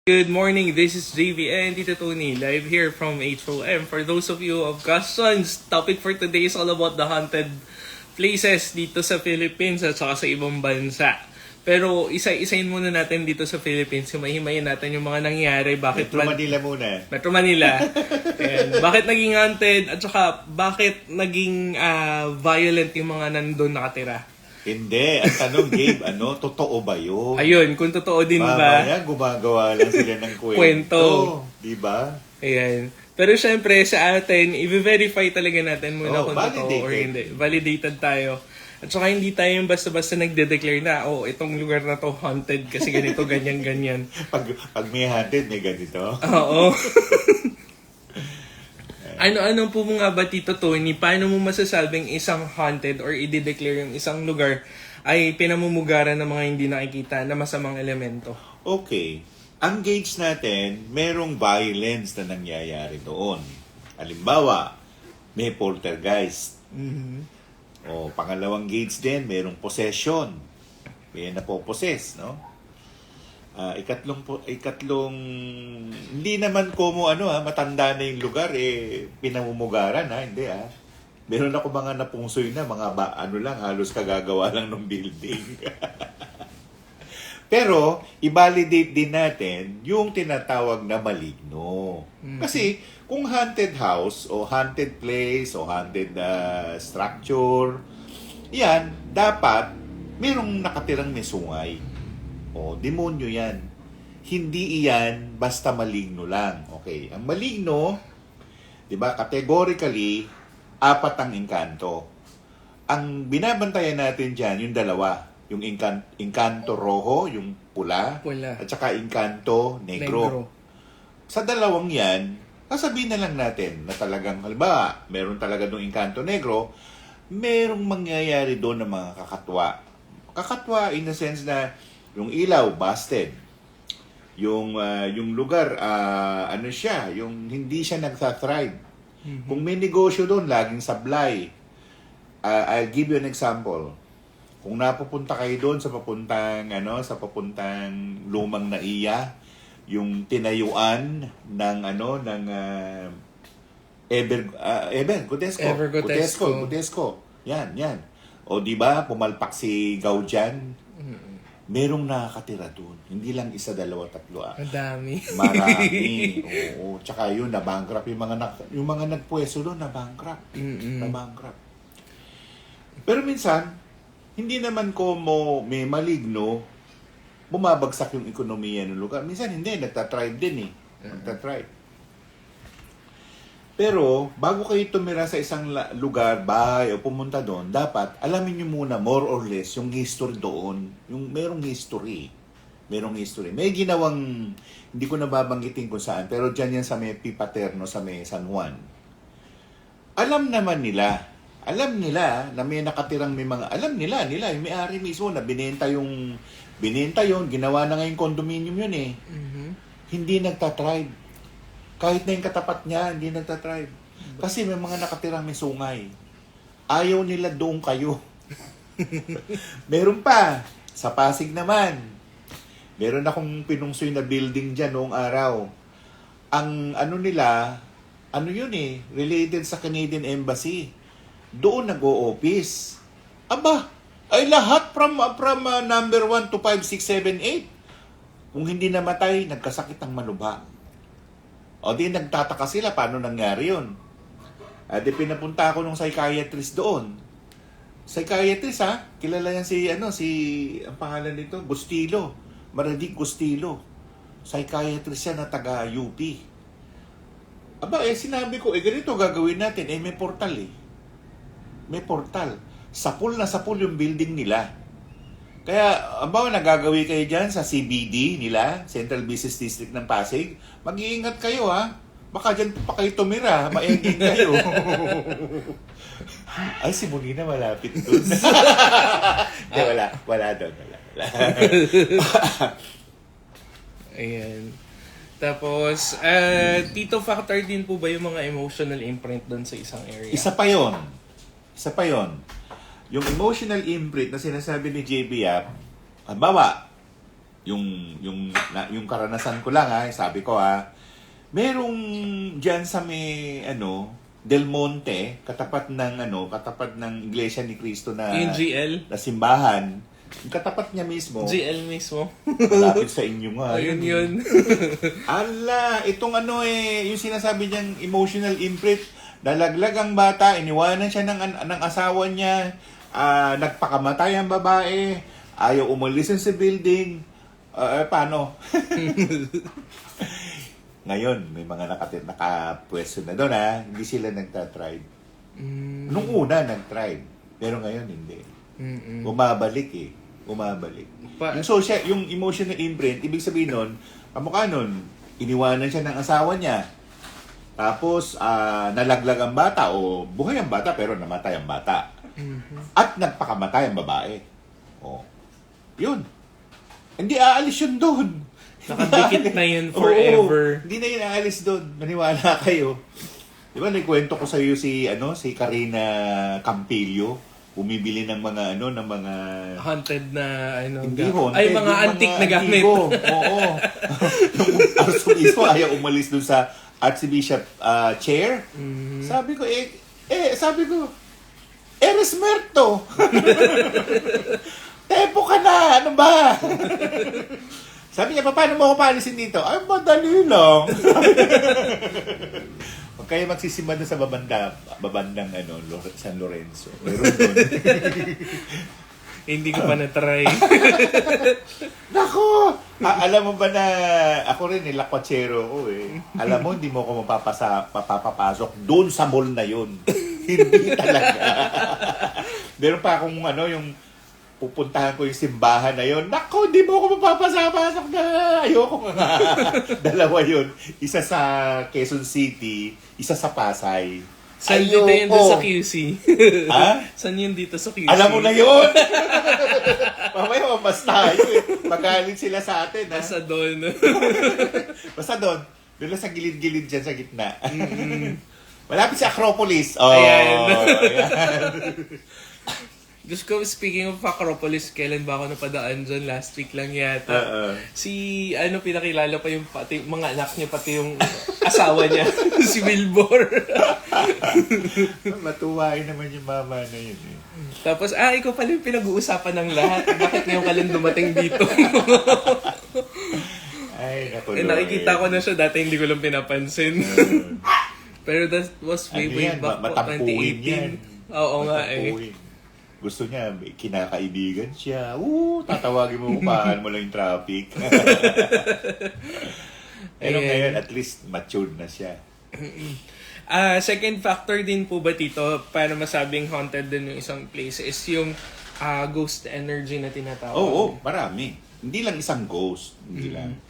Good morning, this is JV and Tito Tony, live here from HOM. For those of you of questions, topic for today is all about the haunted places dito sa Philippines at saka sa ibang bansa. Pero isa-isayin muna natin dito sa Philippines, himayin natin yung mga nangyayari. Metro Manila muna. Metro Manila. And bakit naging haunted at saka bakit naging violent yung mga nandun nakatira. Hindi. Ang tanong, Gabe, totoo ba yun? Ayun, kung totoo din ba? Mamaya, gumagawa lang sila ng kwento. Diba? Ayan. Pero syempre, sa atin, i-verify talaga natin muna kung totoo or hindi. Validated tayo. At saka hindi tayo yung basta-basta nagde-declare na, itong lugar na to haunted kasi ganito, ganyan. Pag may haunted, may ganito. Oo. Ano po mga ba, Tito Tony? Paano mo masasabing isang haunted or i-declare yung isang lugar ay pinamumugaran ng mga hindi nakikita na masamang elemento? Okay. Ang gauge natin, merong violence na nangyayari doon. Halimbawa, may poltergeist. O pangalawang gauge din, merong possession. May napopossess, no? Ikatlong, hindi naman matanda na yung lugar, pinamumugaran, hindi, Meron ako mga napungsoy na, halos kagagawa lang ng building. Pero, i-validate din natin yung tinatawag na maligno. Kasi, kung haunted house, o haunted place, o haunted structure, yan, dapat, merong nakatirang may sungay. O, demonyo yan. Hindi iyan basta maligno lang. Okay. Ang maligno, di ba, categorically, 4 ang engkanto. Ang binabantayan natin dyan, yung dalawa. Yung engkanto rojo, yung pula. At saka engkanto negro. Sa dalawang yan, sasabihin na lang natin na talagang, halimbawa, meron talaga doon engkanto negro, merong mangyayari doon ng mga kakatwa. Kakatwa in the sense na yung ilaw, busted. Yung lugar, yung hindi siya nagsa-thrive. Kung may negosyo doon, laging sablay. I'll give you an example. Kung napupunta kayo doon sa papuntang lumang naiya, yung tinayuan ng Gudesco. Yan. O di ba pumalpak si Gaudian? Merong nakakatira doon. Hindi lang 1, 2, 3. Madami. Marami. Oo. Tsaka yun, na-bankrupt. Yung mga nagpwesto doon, na-bankrupt. Na-bankrupt. Pero minsan, hindi naman may maligno, bumabagsak yung ekonomiya ng lugar. Minsan hindi, nagtatribe din Nagtatribe. Pero, bago kayo tumira sa isang lugar, bahay, o pumunta doon, dapat alamin nyo muna, more or less, yung history doon. Yung merong history. May ginawang, hindi ko nababanggitin kung saan, pero dyan yan sa may Pipaterno, sa may San Juan. Alam nila na may nakatirang alam nila, yung may-ari mismo na binenta yun, ginawa na ngayong condominium yun Hindi nagtatribe. Kahit na yung katapat niya, hindi nagtatribe. Kasi may mga nakatirang may sungay. Ayaw nila doon kayo. Meron pa, sa Pasig naman. Meron akong pinungsoy na building dyan noong araw. Ang related sa Canadian Embassy. Doon nag-o-office. Aba, ay lahat from number 1 to 5, 6, 7, 8. Kung hindi namatay, nagkasakit ang malubha. O di nagtataka sila, paano nangyari yun? Di pinapunta ako nung psychiatrist doon. Psychiatrist kilala yan ang pangalan nito, Gustilo. Maridic Gustilo. Psychiatrist yan na taga-UP. Aba, sinabi ko, ganito gagawin natin. May portal May portal. Sapul na sapul yung building nila. Kaya, nagagawi kayo dyan sa CBD nila, Central Business District ng Pasig, mag-iingat kayo Baka dyan pa kayo tumira, maending kayo. Ay, si Molina malapit doon. Wala doon. Ayan. Tapos, Tito, factor din po ba yung mga emotional imprint doon sa isang area? Isa pa yon. Yung emotional imprint na sinasabi ni JB Yap, halimbawa, yung karanasan ko lang sabi ko merong diyan sa may Del Monte, katapat ng Iglesia ni Cristo na Yung GL? na simbahan. Yung katapat niya mismo. GL mismo. Malapit sa inyo nga. Ayun yun. Ala, itong yung sinasabi niyang emotional imprint, nalaglag ang bata, iniwanan siya ng asawa niya, nagpakamatay ang babae, ayaw umalis sa building, paano? Ngayon, may mga nakapwesto na doon hindi sila nagtatribe. Nung una, nagtribe. Pero ngayon, hindi. Umabalik Umabalik. Yung emotional imprint, ibig sabihin nun, kamukha nun, iniwanan siya ng asawa niya. Tapos, nalaglag ang bata o buhay ang bata pero namatay ang bata. At nagpakamatay ang babae. Yun. Hindi aalis yun doon. Nakadikit na yun forever. Hindi na yun aalis doon. Maniwala kayo. Di ba, naikwento ko sa iyo si Karina Campillo, bumibili ng mga Haunted na hindi haunted. Ay, mga antique na gamit. Oo. Yung arso ayaw umalis doon sa Archbishop chair. Sabi ko, Eres muerto. Tepo ka na. Ano ba? Sabi niya, paano mo ako paalisin dito? Ay, madali lang. Huwag kayo magsisimba doon sa babandang San Lorenzo. Meron doon. Hindi ko pa na-try. Nako! Alam mo ba na ako rin lakwatsero ko Alam mo, hindi mo ako mapapasok doon sa mall na yun. Hindi talaga. Meron pa akong yung pupuntahan ko yung simbahan na yun. Nako, hindi mo ako mapapasok na. Ayoko nga. Dalawa yun. Isa sa Quezon City, isa sa Pasay. Saan dito yun sa QC? Saan yun dito sa QC? Alam mo na yun! Mamaya mamas tayo Magalit sila sa atin Basta doon. Basta doon. Doon lang sa gilid-gilid dyan sa gitna. Malapit sa Acropolis. Ayan. Ayan. Diyos ko, speaking of Acropolis, kailan ba ako napadaan dyan? Last week lang yata. Si, pinakilala pa yung pati, mga anak niya, pati yung asawa niya, si Wilbur. Matuwain naman yung mama na yun Tapos, ikaw pala yung pinag-uusapan ng lahat. Bakit ngayon ka lang dumating dito? Ay, naku. Nakikita ko na siya, dati hindi ko lang pinapansin. Pero that was way back po, 2018. Oo nga Gusto niya, kinakaibigan siya. Tatawagin mo, upahan mo lang yung traffic. Pero ngayon, at least matured na siya. Second factor din po ba dito, para masabing haunted din yung isang place, is yung ghost energy na tinatawag? Oo, marami. Hindi lang isang ghost. Hindi lang.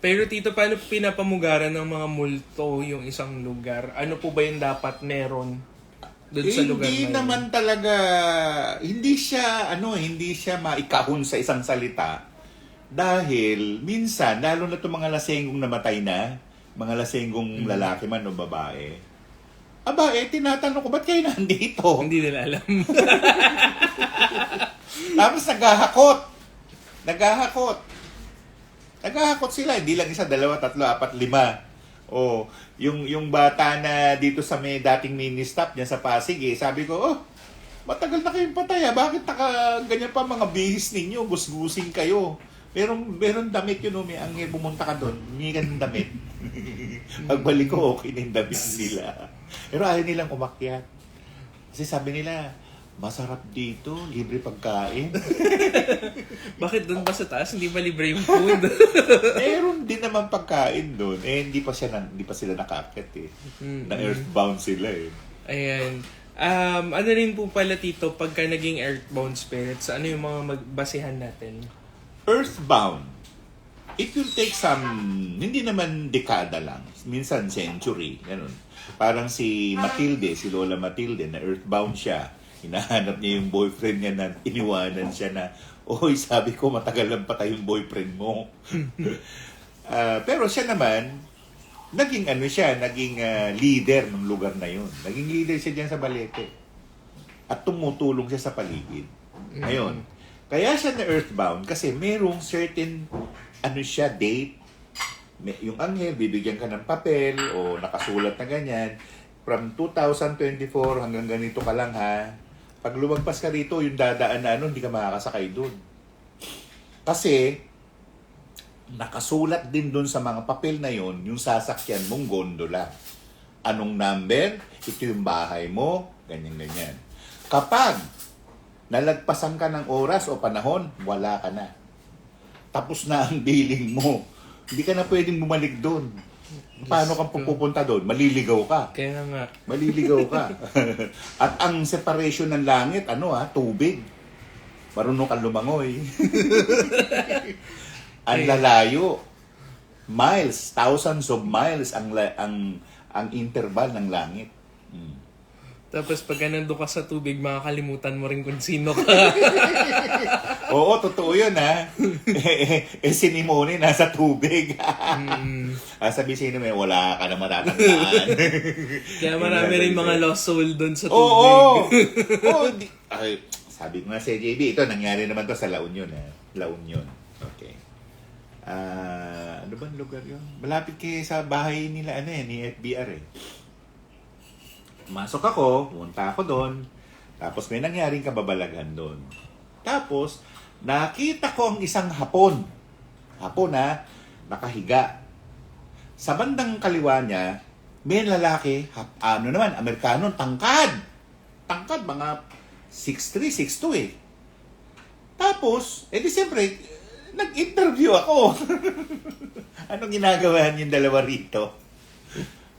Pero Tito, paano pinapamugaran ng mga multo yung isang lugar? Ano po ba yung dapat meron doon sa lugar na yun? Hindi naman talaga, hindi siya maikahon sa isang salita. Dahil minsan, lalo na itong mga lasenggong namatay na, mga lasenggong lalaki man o babae, tinatanong ko, ba't kayo nandito? Hindi nila alam. Tapos Naghahakot sila, hindi lang isa, dalawa, tatlo, apat, lima. Yung bata na dito sa may dating mini-stop niya sa Pasig sabi ko, matagal na kayong patay bakit ganyan pa mga bihis ninyo, gusgusin kayo. Meron damit yun, may angel, pumunta ka doon, hindi ka ng damit. Pagbalik ko, okay na yung damit nila. Pero ayaw nilang umakyat. Kasi sabi nila, masarap dito, libre pagkain. Bakit doon ba sa taas? Hindi ba libre yung food? Meron din naman pagkain doon. Hindi pa sila nakakit Na earthbound sila Ayan. Ano rin po pala Tito, pagka naging earthbound spirits, ano yung mga magbasihan natin? Earthbound. It will take hindi naman dekada lang. Minsan century. Ganun. Parang si Lola Matilde, na earthbound siya. Hinahanap niya yung boyfriend niya na iniwanan siya na, sabi ko, matagal lang patay yung boyfriend mo. Pero siya naman, naging leader ng lugar na yun. Naging leader siya dyan sa Balete. At tumutulong siya sa paligid. Ngayon, Kaya siya na earthbound kasi merong certain siya date. Yung anghel, bibigyan ka ng papel o nakasulat na ganyan. From 2024 hanggang ganito ka lang ha. Pag lumagpas ka rito, yung dadaan na hindi ka makakasakay doon. Kasi, nakasulat din doon sa mga papel na yon yung sasakyan mong gondola. Anong number? Ito yung bahay mo, ganyan-ganyan. Kapag nalagpasan ka ng oras o panahon, wala ka na. Tapos na ang billing mo. Hindi ka na pwedeng bumalik doon. Paano kang pupunta doon? Maliligaw ka. Kaya nga. Maliligaw ka. At ang separation ng langit, tubig. Marunong kang lumangoy. Ang lalayo. Miles, thousands of miles ang interval ng langit. Tapos pag nandun ka sa tubig, makakalimutan mo rin kung sino ka. Oo, totoo yun ha. Si Nimone nasa tubig. Sabi si Nimone, wala ka na matatandaan. Kaya marami rin mga lost soul doon sa tubig. Oo. Sabi ko nga sa JB, ito nangyari naman to sa La Union. La Union. Okay. Ano ba lugar yun? Malapit kay sa bahay nila, ni FBR eh. Masok ako, pumunta ako doon. Tapos may nangyaring kababalaghan doon. Tapos, nakita ko ang isang Hapon. Hapon nakahiga. Sa bandang kaliwa niya, may lalaki, Amerikano, tangkad. Tangkad, mga 6'3", 6'2" eh. Tapos, di siyempre, nag-interview ako. Anong ginagawa niyong dalawa rito?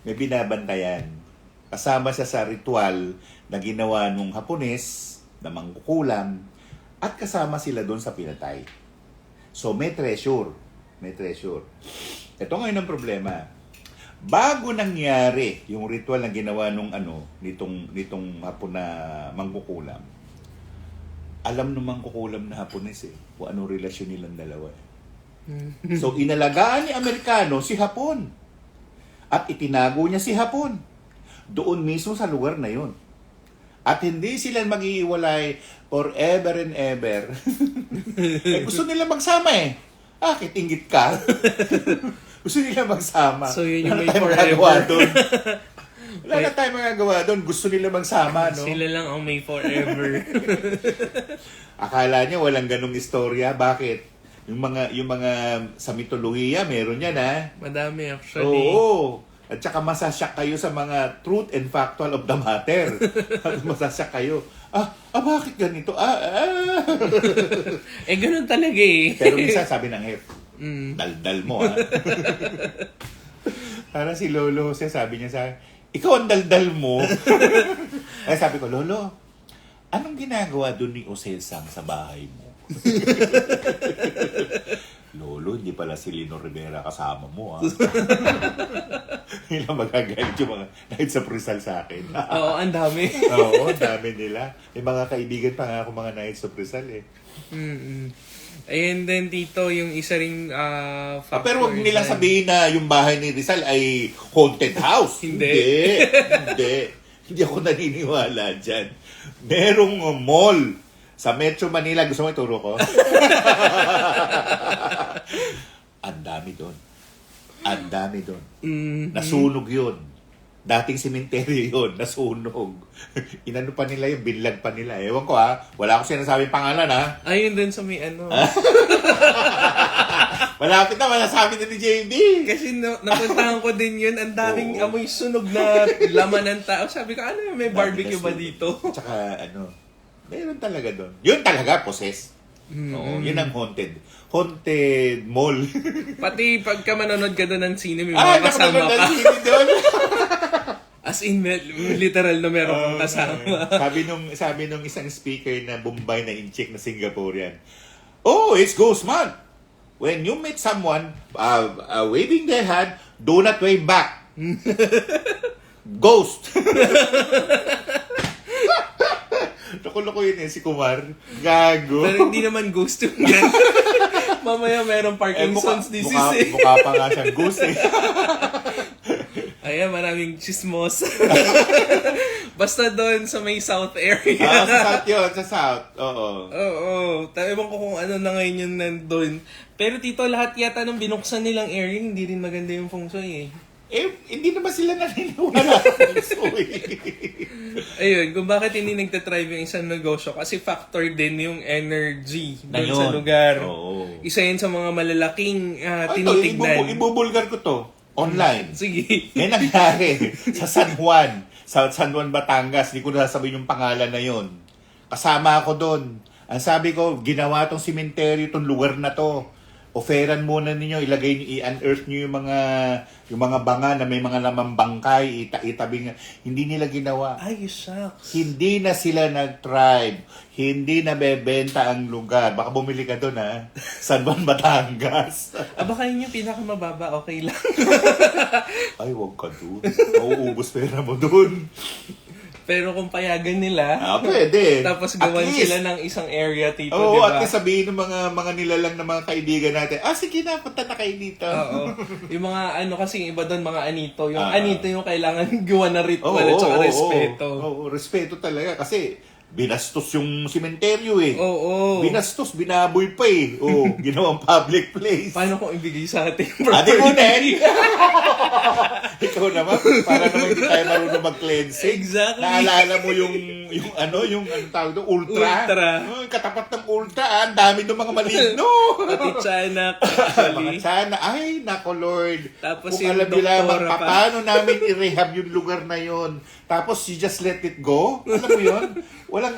May binabantayan. Kasama siya sa ritual na ginawa nung Hapones na mangkukulam at kasama sila doon sa pinatay. So may treasure. May treasure. Ito ngayon ang problema. Bago nangyari yung ritual na ginawa nung nitong Hapon na mangkukulam, alam nung mangkukulam na Hapones kung anong relasyon nilang dalawa. So inalagaan ni Amerikano si Hapon. At itinago niya si Hapon. Doon mismo sa lugar na yun. At hindi sila mag-iiwalay forever and ever. Gusto nila magsama eh. Kitinggit ka. Gusto nila magsama. So yun yung Wala may tayong forever. magagawa doon. Wala na tayong magagawa doon. Gusto nila magsama, no? Sila lang ang may forever. Akala niya walang ganong istorya. Bakit? Yung mga sa mitolohiya, meron yan Madami actually. Oo. At saka masasyak kayo sa mga truth and factual of the matter. Masasyak kayo. Bakit ganito? Ganun talaga eh. Pero minsan sabi ng hep, daldal mo Para si Lolo Jose, sabi niya sa akin, ikaw ang daldal mo. Ay sabi ko, Lolo, anong ginagawa doon ni Osesang sa bahay mo? Lolo, hindi pala si Lino Rivera kasama mo Ilang magagalit yung mga nahit sa Prisal sa akin. Oo, ang dami. Oo, dami nila. May mga kaibigan pa nga ako mga nahit sa Prisal eh. And then dito, yung isa ring factor. Pero wag nilang sabihin na yung bahay ni Rizal ay haunted house. Hindi. Hindi ako naniniwala dyan. Merong mall sa Metro Manila. Gusto mo ituro ko? Ang dami doon. Ang dami doon. Nasunog yun. Dating sementeryo yun. Nasunog. Inano pa nila yun. Binlag pa nila. Ewan ko Wala akong sinasabing pangalan Ayun din sa may Malapit na. Masasabi na ni JB. Kasi napuntahan ko din yun. Ang daming amoy sunog na laman ng tao. Sabi ko, may barbecue ba dito? Tsaka meron talaga doon. Yun talaga, possessed. Oo, yun ang haunted. Haunted mall. Pati pagka manonood ka doon ng sine, may mga kasama ka. Doon. As in, literal na meron kang kasama. sabi nung isang speaker na Bombay na in-check na Singaporean, it's Ghost Month. When you meet someone waving their hand, do not wave back. Ghost. Loko-loko yun si Kumar. Gago. Pero hindi naman ghost yun yan. Mamaya meron Parkinson's disease Mukha pa nga siyang ghost Ayan, maraming chismos. Basta doon sa may south area. Sa South yun, sa South. Oo. Oo. Ewan ko kung ano na ngayon yung nandun. Pero tito, lahat yata nung binuksan nilang area, hindi rin maganda yung feng shui eh. Hindi naman sila naniniwala sa puso Ayun, kung bakit hindi nagtatrive yung isang negosyo. Kasi factor din yung energy Na doon sa yun. lugar. Oo. Isa yun sa mga malalaking Ito, tinitignan. ibubulgar ko to. Online. Sige. May nangyari sa San Juan. Sa San Juan, Batangas. Hindi ko nasasabihin yung pangalan na yon. Kasama ako doon. Ang sabi ko, ginawa tong simenteryo, tong lugar na to. Oferan muna ninyo, ilagay niyo, i-unearth niyo yung mga banga na may mga lamang bangkay, itabi nga. Hindi nila ginawa. Ay, shucks. Hindi na sila nag-tribe. Hindi na bebenta ang lugar. Baka bumili ka doon, ha? San Juan, Batangas. Baka yun yung pinakamababa, okay lang. Ay, wag ka doon. Mauubos pera mo doon. Pero kung payagan nila, Pwede. tapos At gawan least, sila ng isang area, tito, Oo, diba? at least sabihin ng mga nilalang na mga kaibigan natin, sige na, punta na kayo dito. Oo. Yung mga kasi yung iba doon, mga anito. Yung Ah. anito yung kailangan gawa na ritual at saka respeto. Oo, respeto talaga. Kasi binastos yung simenteryo eh. Oo. Binastos, binaboy pa eh. Oo, ginawang public place. Paano kung ibigay sa atin? Ate mo, Nen! Ikaw naman, para naman hindi tayo marunong mag-cleansing. Exactly. Naalala mo yung anong tawag doon, ultra? Ultra. Katapat ng ultra, ang dami ng mga maligno. Pati tiyanak, Mga actually. sana, ay, nako Lord. Tapos Kung yung alam nyo lamang doktora pa. paano namin i-rehab yung lugar na yon. Tapos you just let it go. Alam mo yun? Walang,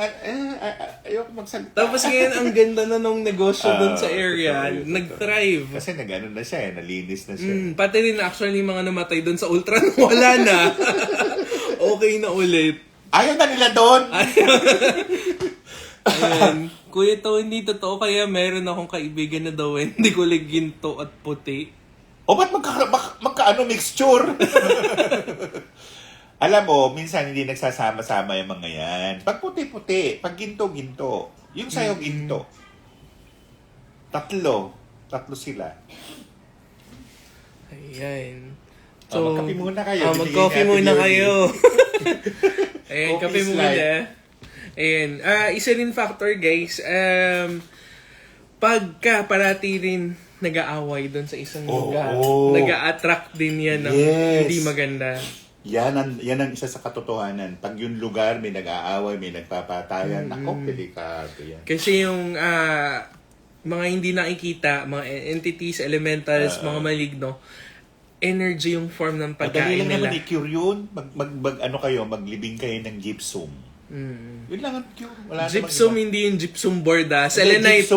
ayoko magsalita. Tapos ngayon, ang ganda na nung negosyo doon sa area. totoo. Nag-thrive. Kasi nag-ano na siya, nalinis na siya. Pati rin actually yung mga namatay doon sa Ultra, wala na. Okay na ulit. Ayaw na nila doon. Ayan. Kuya to, hindi totoo. Kaya meron akong kaibigan na daw hindi ko ginto at puti. O ba't magkaano mixture? Alam mo, minsan hindi nagsasama-sama yung mga yan. Pag puti-puti, pag ginto-ginto. Yung sa'yo ginto. Tatlo sila. Ayan. Magkape muna kayo. Bibigyan Mag-coffee natin muna yun kayo. Ayan, Coffee kape is muna. life. Ayan. Isa rin factor, guys. Pagka parati rin nag-aaway doon sa isang lugar, nag-a-attract din yan ng hindi maganda. Yan ang isa sa katotohanan. Pag yung lugar may nag-aaway, may nagpapatayan, nako, delikado yan. Kasi yung mga hindi nakikita, mga entities, elementals, mga maligno, energy yung form ng Madali pagkain lang nila. naman i-cure yun. Maglibing kayo ng gypsum. Yun lang ang cure. Wala Gypsum, namang iba. hindi yung gypsum board Hindi, Selenite.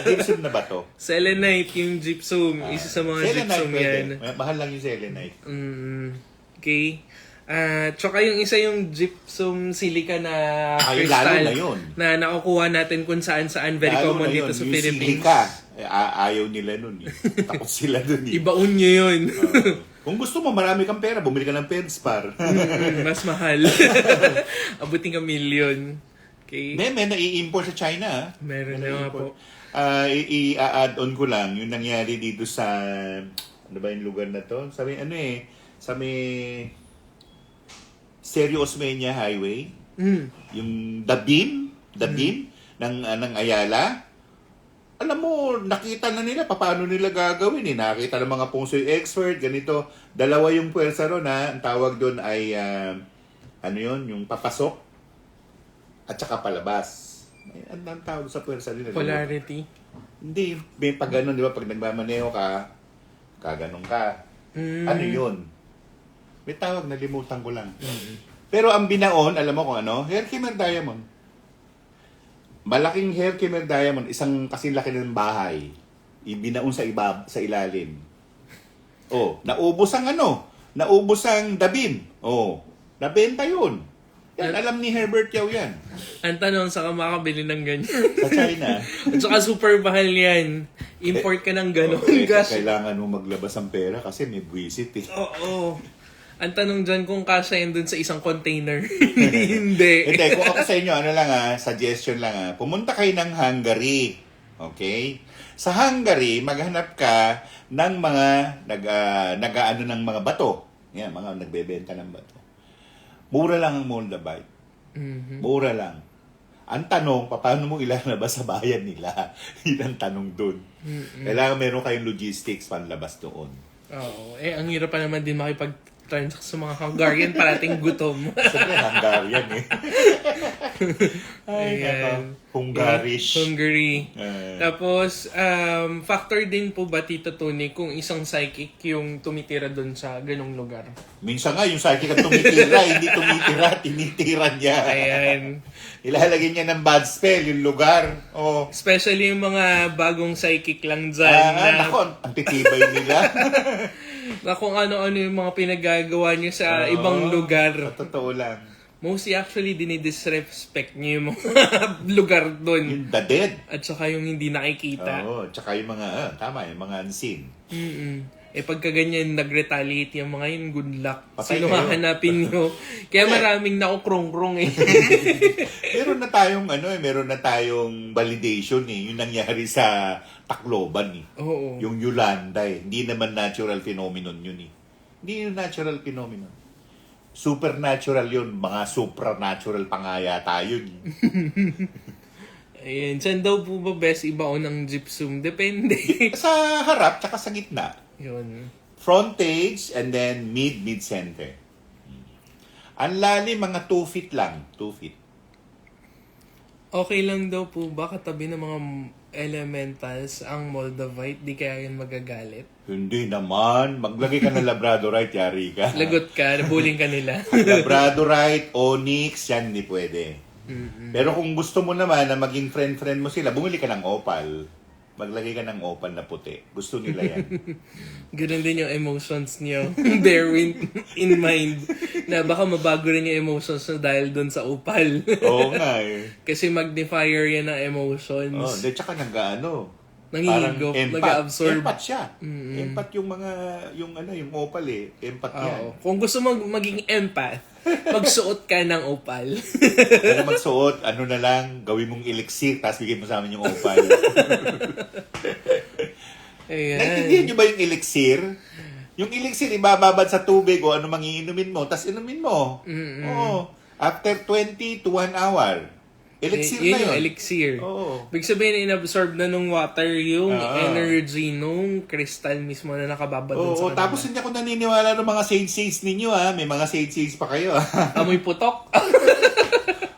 gypsum na ba to? Selenite yung gypsum. Isa sa mga gypsum yan. Mahal lang yung selenite. Okay. Tsaka yung isa yung gypsum silica na Yung crystal lalo na yun. na nakukuha natin kung saan-saan. Very Lalo common na dito yun. sa Yung Philippines. silika, ayaw nila nun eh. Tapos sila nun eh. Ibaon nyo yun. Kung gusto mo, marami kang pera, bumili ka ng Pedspar. Mas mahal. Abutin ka million. Okay? May nai-import sa China. Ah. Meron May na nga nai-import. po. I-add on ko lang yung nangyari dito sa ano ba yung lugar na to? Sa may Sergio Osmeña Highway. Yung The Beam ng Ayala. Alam mo, nakita na nila paano nila gagawin eh. Nakita ng mga feng shui expert, ganito. Dalawa yung puwersa ron ha. Ang tawag doon ay, yung papasok at saka palabas. Ang tawag sa puwersa nila. Polarity. Hindi, may pag ganun, di ba? Pag nagmamaneho ka, kaganon ka. Ano yun? May tawag, nalimutan ko lang. Pero ang binaon, alam mo kung ano? Herkimer Diamond. Malaking Herkimer Diamond, isang kasing laki ng bahay. Ibinaon sa ilalim. Naubos ang dabim. Nabenta yun. Yan, alam ni Herbert Yao yan. Ang tanong, saan ka makakabili ng ganyan? Sa China. At saka super mahal yan. Import ka ng gano'n. Kailangan mo maglabas ng pera kasi may buwisit eh. Oo. Ang tanong dyan kung kasya yun dun sa isang container. Hindi. Hindi, kung ako sa inyo, suggestion lang pumunta kayo ng Hungary. Okay? Sa Hungary, maghanap ka ng mga nag-aano ng mga bato. Yan, mga nagbebenta ng bato. Mura lang ang Moldavite. Mhm. Mura lang. Ang tanong, paano mo ilalabas sa bayan nila? Yun ang tanong dun. Kailangan meron kayong logistics panlabas doon. Oo. Ang hirap pa naman din makipag-transact sa mga Hungarian, parating gutom. Siyempre, Hungarian eh. Ay, Ayan. nako. Hungarish. Hungary. Eh, Tapos, factor din po ba, Tito Tony, kung isang psychic yung tumitira doon sa ganong lugar? minsan nga, yung psychic ang tumitira, hindi tumitira, tinitira niya. Ayan. Ilalagay niya ng bad spell yung lugar. Oh. Especially yung mga bagong psychic lang dyan. Nako, ang titibay nila. Na kung ano-ano yung mga pinagagawa niyo sa Oo, ibang lugar. sa totoo lang. Mostly actually dinidisrespect niyo yung mga lugar doon. Yung the dead. At saka yung hindi nakikita. Oo, tsaka yung mga, tama, yung mga unseen. Pagka ganyan nag-retaliate yung mga yun, good luck. Patay Sino kayo. hahanapin nyo? Kaya maraming nakukrong-krong eh. meron na tayong validation eh. Yung nangyari sa Tacloban eh. Oo. Yung Yolanda eh. Hindi naman natural phenomenon yun eh. Hindi yung natural phenomenon. Supernatural yun. Mga supranatural pa nga yata yun. Ayan. Saan daw po ba best ibaon ng gypsum? Depende. Sa harap, tsaka sa gitna. Yun. Frontage and then mid-center. Ang lalim, mga 2 feet lang. 2 feet. Okay lang daw po ba katabi ng mga elementals ang Moldavite? Di kaya yun magagalit? Hindi naman. Maglagay ka ng Labradorite, yari ka. Lagot ka, nabuling ka nila. Labradorite, Onyx, yan hindi pwede. Pero kung gusto mo naman na maging friend-friend mo sila, bumili ka ng opal. Maglagay ka ng opal na puti. Gusto nila yan. Ganun din yung emotions niyo. Bear in mind na baka mabago rin yung emotions na dahil doon sa upal. Oo nga eh. Kasi magnifier yan ng emotions. Oh, de tsaka Nangihigop, nag-absorb. Empat siya. Empat yung mga, yung opal eh. Empat yan. Oo. Kung gusto mo maging empath, magsuot ka ng opal. Kaya magsuot, na lang, gawin mong elixir, tapos bigay mo sa amin yung opal. Ayan. Naintindihan nyo ba yung elixir? Yung elixir, ibababad sa tubig o ano mang iinumin mo, tapos inumin mo. Oo. After 20 to 1 hour. Elixir Yun na yun. yung elixir. Oo. Big sabihin, inabsorb na nung water yung energy nung crystal mismo na nakababa dun sa Oo, tapos hindi ako naniniwala ng mga sage ninyo ha. May mga sage pa kayo ha. amoy putok.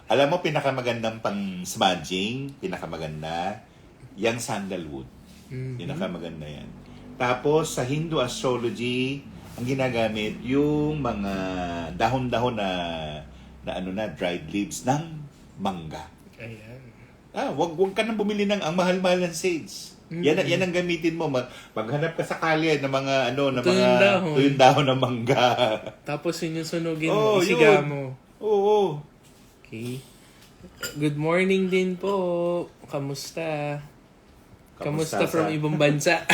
Alam mo, pinakamagandang pang smudging, pinakamaganda, yung sandalwood. Pinakamaganda yan. Tapos, sa Hindu astrology, ang ginagamit, yung mga dahon-dahon na dried leaves ng mangga. Ayan. Wag ka nang bumili ng ang mahal-mahal ng sage. Yan ang gamitin mo. Maghanap ka sa kalye ng mga tuyong dahon ng mangga. Tapos yun yung sunugin Oh, mo, isiga yun. mo. Oo. Okay. Good morning din po. Kamusta? Kamusta from ibang bansa?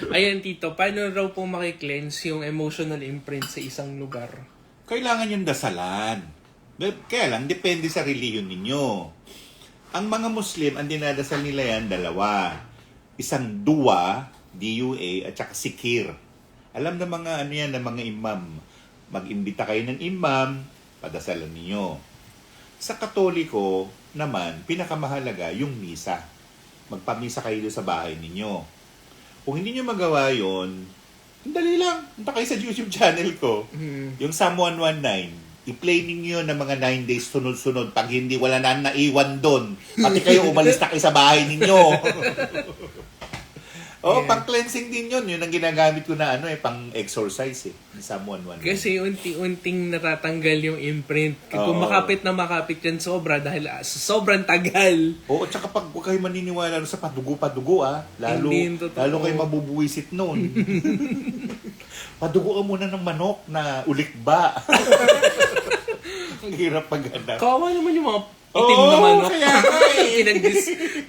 Ayan, Tito. Paano raw po makikleanse yung emotional imprint sa isang lugar? Kailangan yung dasalan. Kaya lang, depende sa reliyon ninyo. Ang mga Muslim, ang dinadasal nila yan, dalawa. Isang dua, D-U-A, at saka sikir. Alam na mga ng mga imam. Mag-imbita kayo ng imam, padasalan ninyo. Sa Katoliko naman, pinakamahalaga yung misa. Magpamisa kayo doon sa bahay ninyo. Kung hindi nyo magawa yon, dali lang. Punta kayo sa YouTube channel ko. Yung Psalm 119. I-play ninyo ng mga 9 days sunod-sunod. Pag hindi, wala na naiwan doon. Pati kayo, umalis na kayo sa bahay ninyo. Pang-cleansing din yun. Yun ang ginagamit ko na pang-exercise sa Psalm 119. Kasi unti-unting natatanggal yung imprint. Kung makapit na makapit yan sobra dahil sa sobrang tagal. Oo, tsaka pag huwag kayo maniniwala sa padugo-padugo, lalo kayo mabubuwisit noon. Padugo muna ng manok na ulikba. Ang hirap maghanap. Kawawa naman yung mga itim na manok. Kaya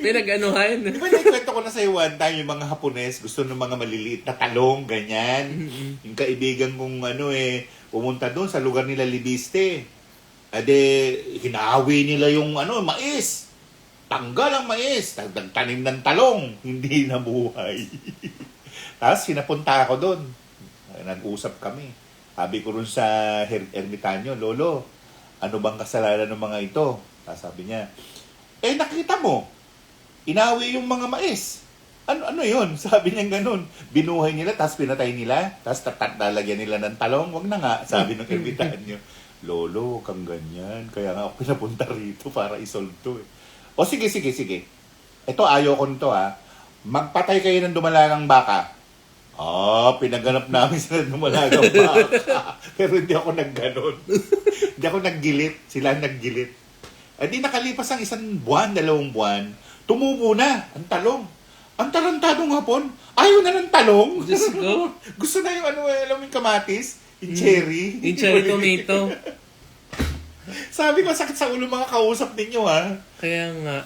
Pinag-anuhan. Di ba naikwento ko na sa'yo one time, yung mga Hapones, gusto ng mga maliliit na talong, ganyan. Yung kaibigan kong pumunta doon sa lugar nila Libiste. Hinahawi nila yung mais. Tanggal ang mais. Tanim ng talong. Hindi nabuhay. Tapos, sinapunta ako doon. Nag-usap kami. Sabi ko rin sa ermitanyo, Lolo, ano bang kasalanan ng mga ito? Sabi niya, nakita mo, inawi yung mga mais. Ano yun? Sabi niya ganun. Binuhay nila, tapos pinatay nila, tapos tatalagyan nila ng talong. Wag na nga, sabi ng ermitanyo. Lolo, kang ganyan. Kaya nga ako pinapunta rito para isolve to eh. O sige. Ito, ayaw ko nito ha. Magpatay kayo ng dumalagang baka. Pinaganap namin sila ng dumalagang baka. Pero hindi ako nagganon. Hindi ako naggilit. Sila naggilit. Di nakalipas ang 1 buwan, 2 buwan, tumubo na ang talong. Ang tarantadong hapon, ayaw na ng talong. Diyos ko. Gusto na yung alam mo yung kamatis, yung cherry. Yung cherry tomato. Sabi ko, sakit sa ulo mga kausap ninyo ha. Kaya nga.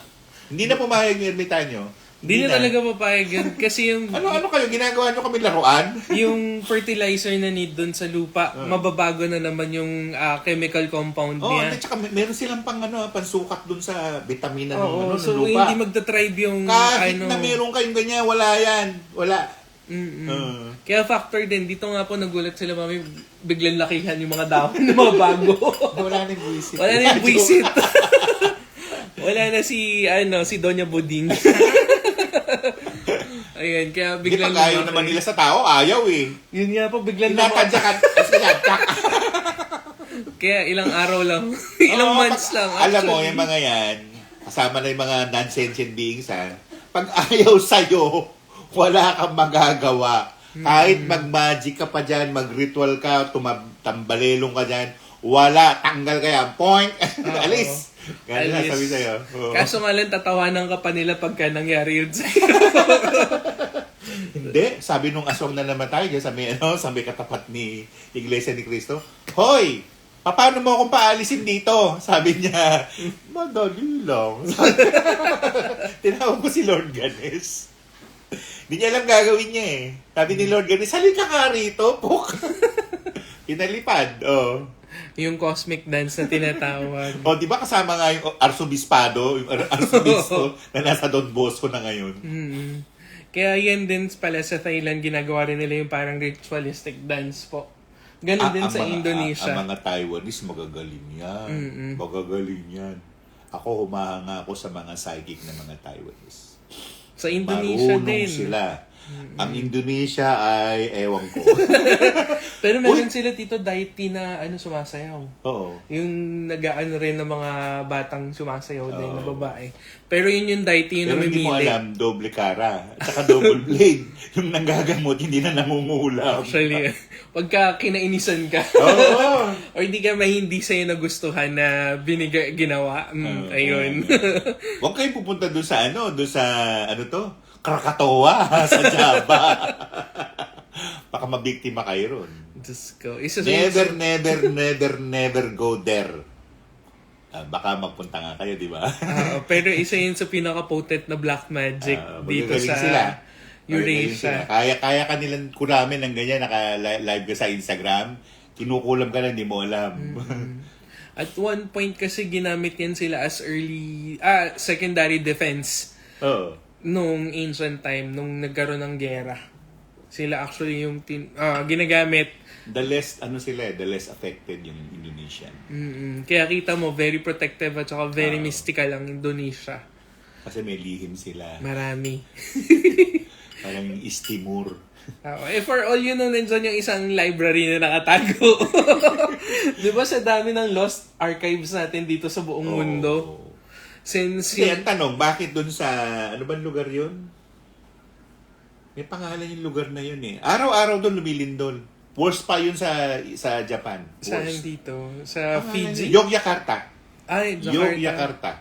Hindi na pumayag yung ermitanyo. Hindi na talaga papayag yun. Kasi yung... Ano kayo? Ginagawa nyo kami laruan? yung fertilizer na need doon sa lupa, mababago na naman yung chemical compound niya. At saka meron silang pansukat doon sa vitamina Oo, ng so lupa. hindi magta-tribe yung... Kahit na meron kayong ganyan, wala yan. Wala. Kaya factor din, dito nga po nagulat sila mami, biglang lakihan yung mga dahon ng mga bago. Wala na yung buwisit. Wala na yung buwisit. Wala na si Doña Buding. Ayan, kaya biglang... Hindi pag ayaw naman nila sa tao, ayaw eh. Yun nga po, biglang Tinatadyakan. Kaya ilang araw lang, ilang months lang. Alam mo, yung mga yan, kasama na yung mga non-sentient beings ha, pag ayaw sa'yo, wala kang magagawa. Kahit mag-magic ka pa dyan, mag-ritual ka, tambalelong ka dyan, wala, tanggal ka yan, point, alis. Ganun na sabi sa'yo. Kaso nga lang, tatawanan ka pa nila pagka nangyari yun sa'yo. Hindi, sabi nung aswang na namatay, sa may katapat ni Iglesia ni Cristo, Hoy! Paano mo akong paalisin dito? Sabi niya, madali lang. Tinawag ko si Lord Ganes. Hindi niya alam gagawin niya eh. Sabi ni Lord Ganes, halika ka rito, puk. Pinalipad, Yung cosmic dance na tinatawag. di ba kasama nga yung arsobispado, yung arsobispo na nasa Don Bosco na ngayon. Kaya yan din pala sa Thailand, ginagawa rin nila yung parang ritualistic dance po. Ganun din sa Indonesia. Ang mga Taiwanese, magagaling yan. Magagaling yan. Ako, humahanga ako sa mga psychic na mga Taiwanese. Sa Indonesia Marunong din. sila. Ang Indonesia ay ewan ko. Pero meron sila Tito Daiti na sumasayaw. Oo. Yung nag-aano rin ng mga batang sumasayaw din na babae. Pero yun yung Daiti yung Pero hindi mo namimili. alam, doble kara. At saka double blade. Yung nanggagamot, hindi na nangungulam. Actually, pagka kinainisan ka, Oo. or hindi ka hindi sa'yo nagustuhan na ginawa, ayun. Huwag kayong pupunta doon sa Krakatoa sa Java. Baka mabiktima kayo ron. Diyos ko. Never go there. Baka magpunta nga kayo, di ba? Pero isa yun sa pinaka-potent na black magic dito sa sila. Eurasia. Kaya kanilang kuramin ng ganyan, naka-live ka sa Instagram, kinukulam ka lang, di mo alam. At one point kasi ginamit yan sila as secondary defense. Oo. Nung ancient time, nung nagkaroon ng gera. Sila actually yung ginagamit. The less affected yung Indonesian. Kaya kita mo, very protective at saka very mystical ang Indonesia. Kasi may lihim sila. Marami. Parang yung East Timor. For all you know, nandyan yung isang library na nakatago. Di ba sa dami ng lost archives natin dito sa buong mundo? Kasi ang tanong, bakit dun sa, ano bang lugar yun? May pangalan yung lugar na yun eh. Araw-araw dun lumilindol. Worst pa yun sa Japan. Saan dito? Sa Fiji? Yogyakarta. Ay, Jakarta. Yogyakarta.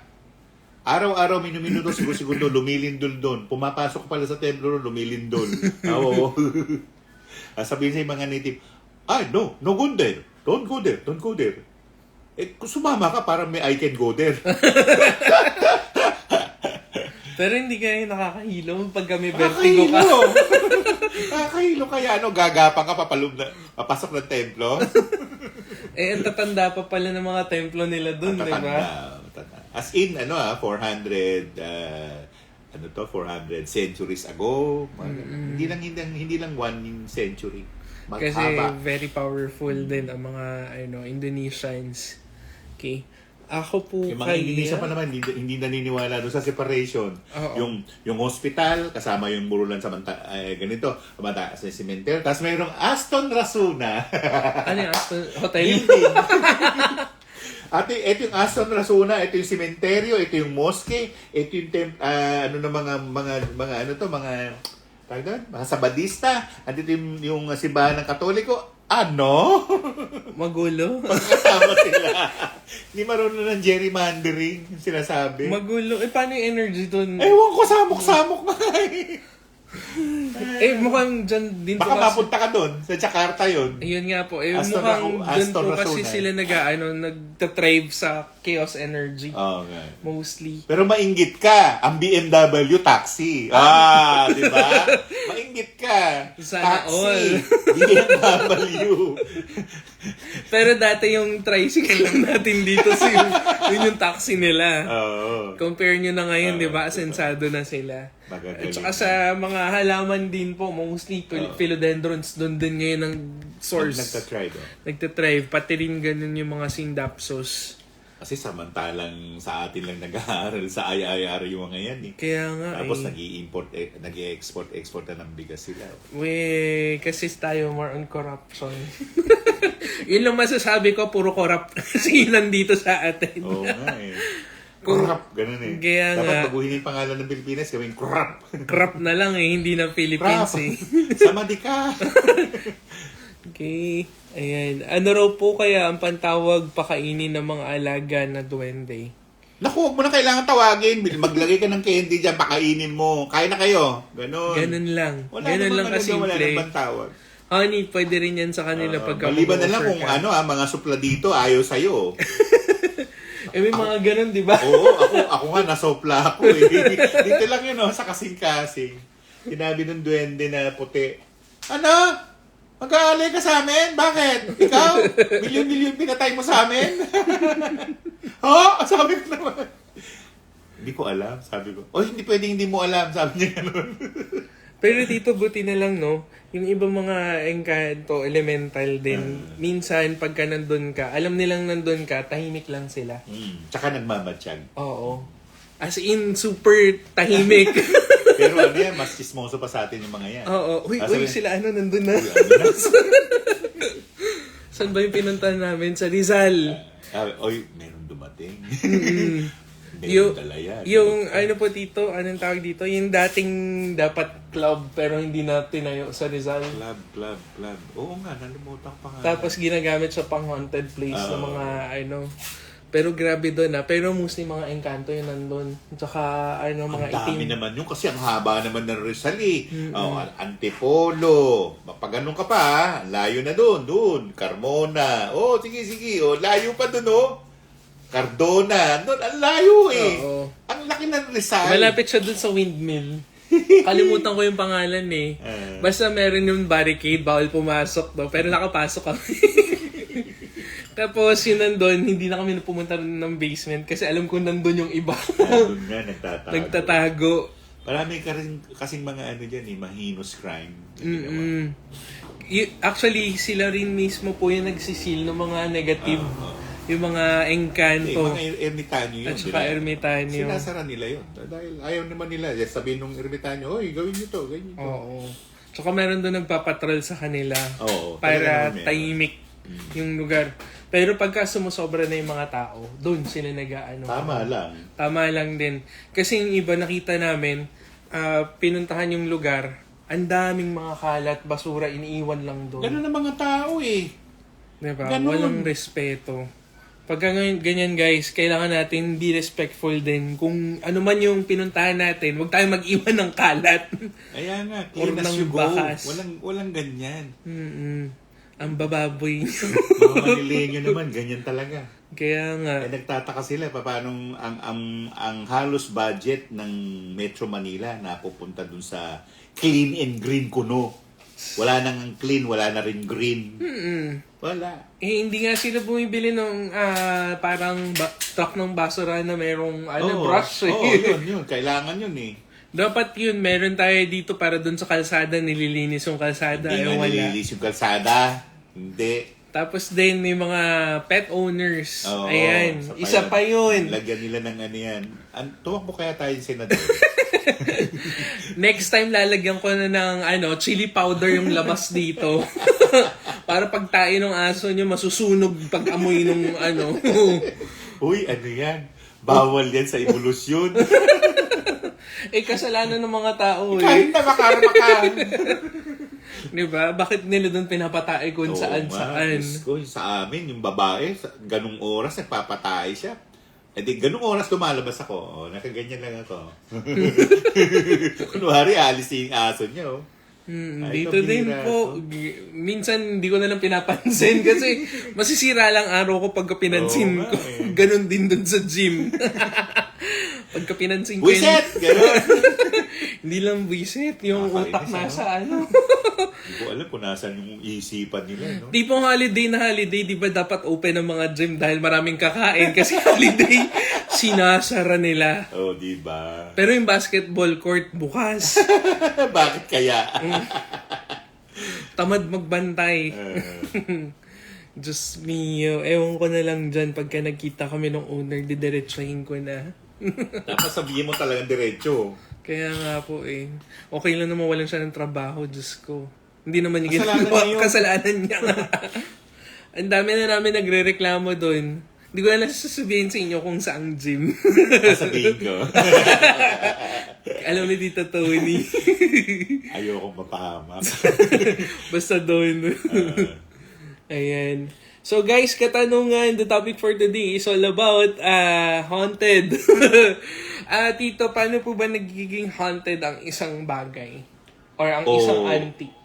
Araw-araw, minuto, segundo, lumilindol doon. Pumapasok pala sa templo, lumilindol. Oo. Sabihin sa mga native, no go there. Don't go there. Kung sumama ka, parang I can go there. Pero hindi kayo nakakahilo pag may vertigo ka. Nakakahilo kaya, gagapang ka papasok ng templo. Ang tatanda pa pala ng mga templo nila dun, di ba? Tatanda. As in, 400 centuries ago. Hindi lang 1 century. Kasi Maghaba. very powerful din ang mga Indonesians. Okay. Ako po Yung mga Indonesia pa naman, hindi naniniwala doon sa separation. Oo. Yung hospital, kasama yung burulan sa ganito, mataas na cemetery. Tapos mayroong Aston Rasuna. Ano yung hotel? Building. Ate, ito yung Aston Rasuna, ito yung sementeryo, ito yung mosque, ito yung mga sabadista, andito yung simbahan ng Katoliko. Ano? Magulo. Magkasama sila. Hindi marunong ng gerrymandering yung sinasabi. Magulo. Paano yung energy doon? Ewan ko, samok-samok na Mukhang dyan din Baka po mapunta ka doon. Sa Jakarta yun. Ayun nga po. Aston Mukhang dyan po Rasuna. kasi sila nagtatrive sa chaos energy. Oo nga. Mostly. Pero mainggit ka. Ang BMW, taxi. Di ba? Mainggit ka. Sana Taxi. all. BMW. Pero dati yung tricycle lang natin dito, yun yung taxi nila. Oo. Compare nyo na ngayon, di ba? Asensado na sila. At Magagaling. saka sa mga halaman din po, mostly philodendrons, doon din ngayon ang source. Nagtatry doon. Nagtatrive. Pati rin ganun yung mga sindapsos. Kasi samantalang sa atin lang nag-aaral sa IIR yung mga yan eh. Kaya nga Tapos nag-i-export na ng bigas sila. kasi tayo more on corruption. Yun lang masasabi ko, puro corrupt kasi nandito sa atin. Oo nga eh. Corrupt, ganun eh. Kaya Dapat nga. baguhin yung pangalan ng Pilipinas, gawing corrupt. Crap na lang hindi na Philippines Corrupt. Samadi ka. Okay. Ayan. Ano raw po kaya ang pantawag pakainin ng mga alaga na duwende? Naku, huwag mo na kailangan tawagin. Maglagay ka ng candy dyan, pakainin mo. Kain na kayo. Ganun. Ganun lang. Wala Ganun lang wala kasimple. namang tawag. Honey, pwede rin yan sa kanila pagka Maliban na lang mag-offer kung ka. mga supla dito ayaw sa'yo. May mga ganun, di ba? Oo, ako nga nasopla ako eh. Dito lang yun sa kasing-kasing. Sinabi ng duwende na puti, ano? Mag-aalay ka sa amin? Bakit? Ikaw? Milyon-milyon pinatay mo sa amin? Sabi ko naman. Hindi ko alam, sabi ko. Hindi pwedeng hindi mo alam, sabi niya gano'n. Pero dito, buti na lang, no? Yung ibang mga engkanto, elemental din. Minsan, pagka nandun ka, alam nilang nandun ka, tahimik lang sila. Tsaka nagmamatsyag. Oo. As in, super tahimik. Pero yan, mas chismoso pa sa atin yung mga yan. Oo. Uy, sila nandun na. Saan ba yung pinuntahan namin? Sa Rizal. Meron dumating. Yung, dala yan. ano po dito, anong tawag dito? Yung dating dapat club pero hindi na tinayo sa Rizal. Club. Oo nga, nalimutan pa nga. Tapos ginagamit sa pang-haunted place ng mga, pero grabe doon Pero mostly mga engkanto yun nandun. Tsaka, mga ang dami itim. naman yun kasi ang haba naman ng Rizal eh. Antipolo. Pag ganun ka pa, layo na doon. Carmona. Sige. Layo pa doon Cardona. Doon, ang layo eh. Oo. Ang laki ng Rizal. Malapit siya doon sa windmill. Kalimutan ko yung pangalan eh. Basta meron yung barricade, bawal pumasok do. Pero nakapasok kami. Tapos yun nandun, hindi na kami pumunta ng basement kasi alam ko nandun yung iba. Doon nga, Nagtatago. Marami kasing mga dyan mahinos crime. Actually, sila rin mismo po yung nagsisil ng mga negative. Yung mga engkanto. Mga ermitanyo yun. At saka ermitanyo. Sinasara nila yun. Dahil ayaw naman nila. Sabihin nung ermitanyo, gawin nyo to, ganyan to. Oo. Tsaka meron doon nagpapatrol sa kanila. Oo. Para Talaga naman tahimik yung lugar. Pero pagka sumusobra na yung mga tao, doon sila Tama lang din. Kasi yung iba nakita namin, pinuntahan yung lugar, ang daming mga kalat, basura, iniiwan lang doon. Ganun ang mga tao eh. Diba? Ganun. Walang respeto. Pagka ganyan guys, kailangan natin be respectful din. Kung ano man yung pinuntahan natin, huwag tayong mag-iwan ng kalat. Ayan nga, Or clean as ng you go. bakas. Walang ganyan. Ang bababoy. Mga Manileño naman, ganyan talaga. Kaya nga. Nagtataka sila paano ang halos budget ng Metro Manila napupunta dun sa clean and green kuno. Wala nang clean, wala na rin green. Wala. Hindi nga sila bumibili ng parang truck ng basura na merong brush eh. Yun. Kailangan yun eh. Dapat yun, meron tayo dito para dun sa kalsada, nililinis yung kalsada. Hindi Eh, nga wala. nililis yung kalsada. Hindi. Tapos din, may mga pet owners. Oo, Ayan, isa yan. pa yun. Lagyan nila ng ano yan. Tumakbo kaya tayo yung senador. Next time, lalagyan ko na ng chili powder yung labas dito. Para pag tayo ng aso nyo, masusunog pag amoy nung Uy, ano yan? Bawal yan sa evolusyon. kasalanan ng mga tao Kahit na makarama ka. Diba? Bakit nila doon pinapatay kung saan-saan? Diyos ko, sa amin, yung babae, ganung oras, nagpapatay siya. E di, ganung oras lumalabas ako. Nakaganyan lang ako. Kunwari, alis yung aso niya. Ay, Dito din kabira po. Minsan, hindi ko na lang pinapansin kasi masisira lang araw ko pagka pinansin ko. Ganon din dun sa gym. Pagka pinansin ko Buisit! Ganon! hindi lang buisit. Yung Nakakainis, utak nasa Hindi ko alam kung nasan yung isipan nila, no? Tipong holiday na holiday, di ba dapat open ang mga gym dahil maraming kakain kasi holiday, sinasara nila. Oh, di ba? Pero yung basketball court bukas. Bakit kaya? Tamad magbantay. Diyos mio, ewan ko na lang dyan pagka nagkita kami ng owner, didiretsahin ko na. Dapat sabihin mo talagang diretso. Kaya nga po okay lang naman walang siya ng trabaho, Diyos ko. Hindi naman yung Kasalanan ginagawa, niya yun. kasalanan niya nga. Ang dami na namin nagre-reklamo doon. Hindi ko na sasabihin sa inyo kung saang gym. Sabihin ko. Alam ni Tita Tony. Ayokong mapahamak. Basta doon. Ayan. So guys, katanungan, the topic for today is all about haunted. Tito, paano po ba nagiging haunted ang isang bagay? Or ang isang antique?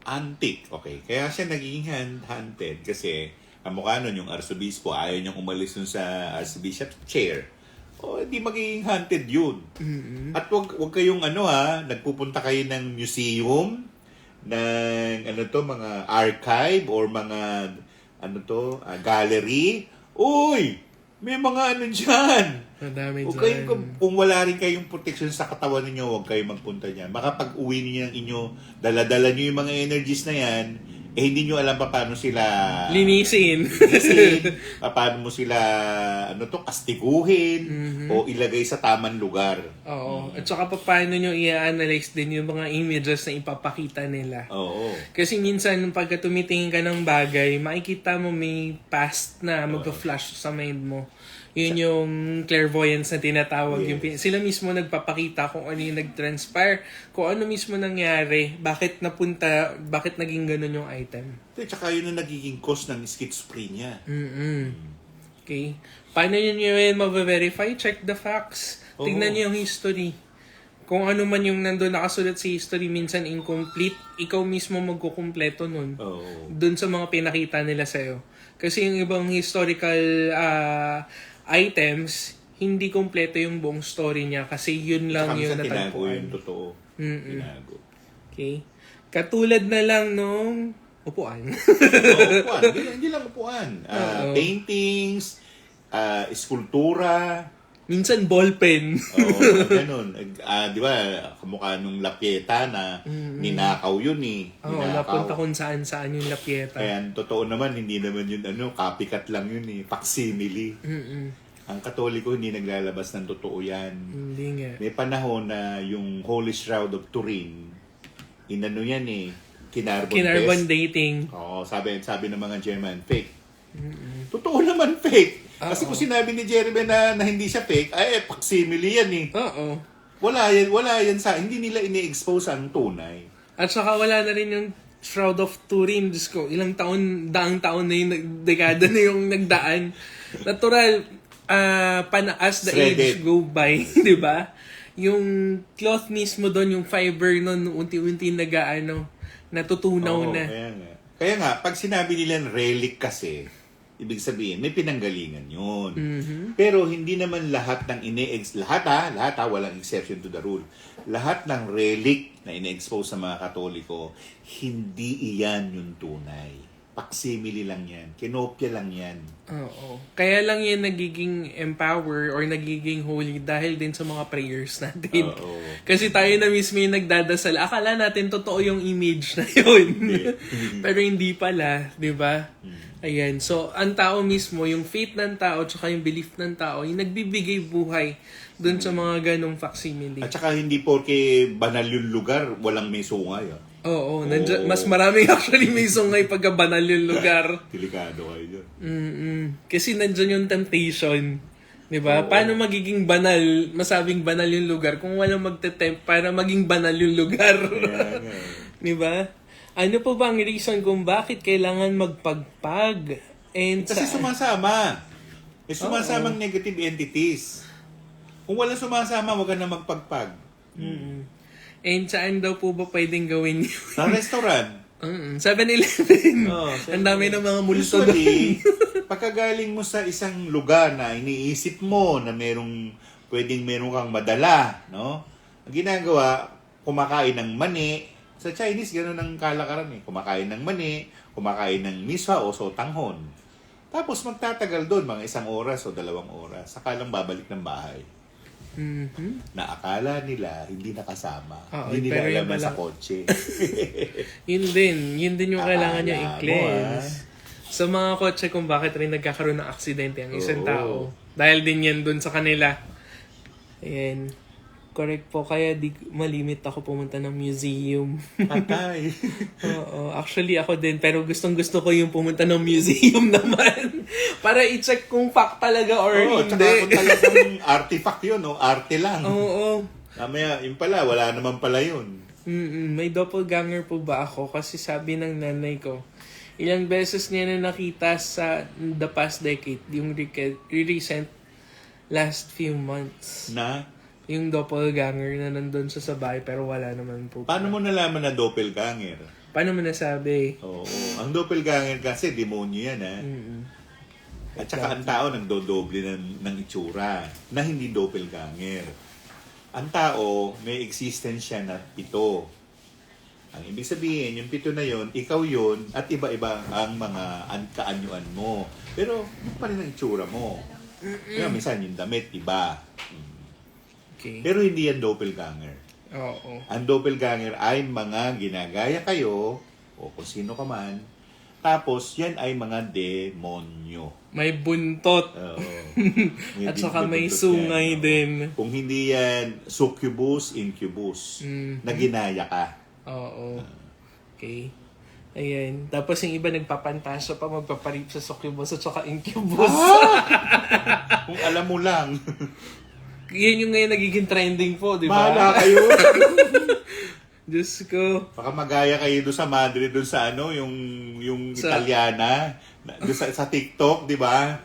Antique, okay. Kaya siya naging haunted kasi ang mukha nun yung arsobispo, ayaw niyang umalis nun sa archbishop chair. O, hindi magiging haunted yun. Mm-hmm. At wag kayong nagpupunta kayo ng museum, ng mga archive or mga gallery. Uy! May mga dyan. Madami Huwag dyan. kayong, kung wala rin kayong protection sa katawan ninyo, huwag kayong magpunta dyan. Baka pag uwi niyo ng inyo, dala-dala niyo yung mga energies na yan, hindi nyo alam pa paano sila linisin. paano mo sila kastiguhin o ilagay sa tamang lugar. Oo. At saka paano nyo i-analyze din yung mga images na ipapakita nila. Oo. Kasi minsan, pagka tumitingin ka ng bagay, makikita mo may past na magpa-flash sa mind mo. Yun yung clairvoyance na tinatawag. Yes. Yung, sila mismo nagpapakita kung ano yung nag-transpire, kung ano mismo nangyari, bakit naging ganun yung item. Tsaka yun ang nagiging cause ng schizophrenia. Okay. Paano yun mabe-verify? Check the facts. Tignan nyo yung history. Kung ano man yung nandun nakasulat sa history, minsan incomplete, ikaw mismo magkukumpleto nun. Dun sa mga pinakita nila sa'yo. Kasi yung ibang historical items, hindi kompleto yung buong story niya kasi yun lang Tsaka yung minsan tinago natagpuan. yung totoo. Tinago. Okay. Katulad na lang nung upuan. Upuan. Hindi lang upuan. Paintings, eskultura. Minsan ballpen. Ganun. Di ba, kamukha nung lapyeta na ninakaw yun Napunta kung saan-saan yung lapyeta. Kaya totoo naman, hindi naman yun, copycat lang yun facsimile. Ang Katoliko hindi naglalabas ng totoo yan. Hindi nga. May panahon na yung Holy Shroud of Turin, yan Kinarbon dating. Oo, sabi ng mga German, fake. Totoo naman fake. Kasi kung sinabi ni Jeremy na hindi siya fake, facsimile yan Oo. Wala yan hindi nila ini-expose ang tunay. At saka wala na rin yung Shroud of Turin. Diyos ko, daang taon na yung dekada na yung nagdaan. Natural, as the age go by, di ba? Yung cloth mismo doon, yung fiber nun, unti-unti natutunaw na. Kaya nga, pag sinabi nilang relic kasi, ibig sabihin, may pinanggalingan yun. Pero hindi naman lahat ng lahat walang exception to the rule. Lahat ng relic na ine-expose sa mga Katoliko, hindi iyan yung tunay. Facsimile lang yan. Kinopya lang yan. Oo. Kaya lang yan nagiging empower or nagiging holy dahil din sa mga prayers natin. Oo. Kasi tayo na mismo yung nagdadasal. Akala natin totoo yung image na yun. Pero hindi pala, di ba? Ayan. So, ang tao mismo, yung faith ng tao, tsaka yung belief ng tao, yung nagbibigay buhay dun sa mga ganong facsimile. At saka hindi porke banal yung lugar, walang may sungay. Oo. Mas maraming actually may sungay pagka banal yung lugar. Delikado kayo dyan. Kasi nandyan yung temptation. Di ba? Paano magiging banal, masabing banal yung lugar kung walang magte-tempt para maging banal yung lugar? Di ba? Ano po ba ang reason kung bakit kailangan magpagpag? And Kasi sumasama. May sumasamang negative entities. Kung wala sumasama, wag ka na magpagpag. And saan daw po ba pwedeng gawin yun? Sa restaurant. 7-Eleven. Oh, Ang dami ng mga multo doon. Usually, pagkagaling mo sa isang lugar na iniisip mo na meron kang madala, no? Ang ginagawa, kumakain ng mani. Sa Chinese, gano'n ang kalakaran eh. Kumakain ng mani, kumakain ng miswa o sotanghon. Tapos magtatagal doon, mga 1 oras o 2 oras. Saka lang babalik ng bahay. Na akala nila hindi nakasama. Hindi nila alam na sa kotse. Yun din yung kailangan niya i-cleanse. Sa mga kotse kung bakit rin nagkakaroon ng aksidente ang isang tao. Dahil din yan dun sa kanila. Ayan. Correct po. Kaya di malimit ako pumunta ng museum. Patay. Oo. Actually ako din. Pero gustong-gusto ko yung pumunta ng museum naman. Para i-check kung fact talaga or hindi. Tsaka kung talagang artifact yun, no? Arte lang. Oo. Mamaya, yun pala, wala naman pala yun. May doppelganger po ba ako? Kasi sabi ng nanay ko, ilang beses niya na nakita sa the past decade, yung recent last few months. Na? Yung doppelganger na nandun sa sabay pero wala naman po. Paano mo nalaman na doppelganger? Paano mo nasabi? Oo. Ang doppelganger kasi, demonyo yan, ha? At saka ang tao nagdodoble ng itsura na hindi doppelganger. Ang tao, may existence siya na 7. Ang ibig sabihin, yung 7 na yon, ikaw yon at iba-iba ang mga kaanyuan mo. Pero, yun pa rin ang itsura mo. Kaya minsan yung damit, iba. Okay. Pero hindi yan doppelganger. Oo. Ang doppelganger ay mga ginagaya kayo, o kung sino ka man, tapos yan ay mga demonyo. May buntot. Oo. At saka may buntot sungay yan, din. Kung hindi yan, succubus, incubus, na ginaya ka. Oo. Okay. Ayan. Tapos yung iba nagpapantasya pa, magpaparip sa succubus at saka incubus. Kung alam mo lang. Yan yung ngayon nagiging trending po, di ba? Bahala kayo. Diyos ko. Baka magaya kayo doon sa Madrid, doon sa ano, yung Italiana, doon sa TikTok, di ba?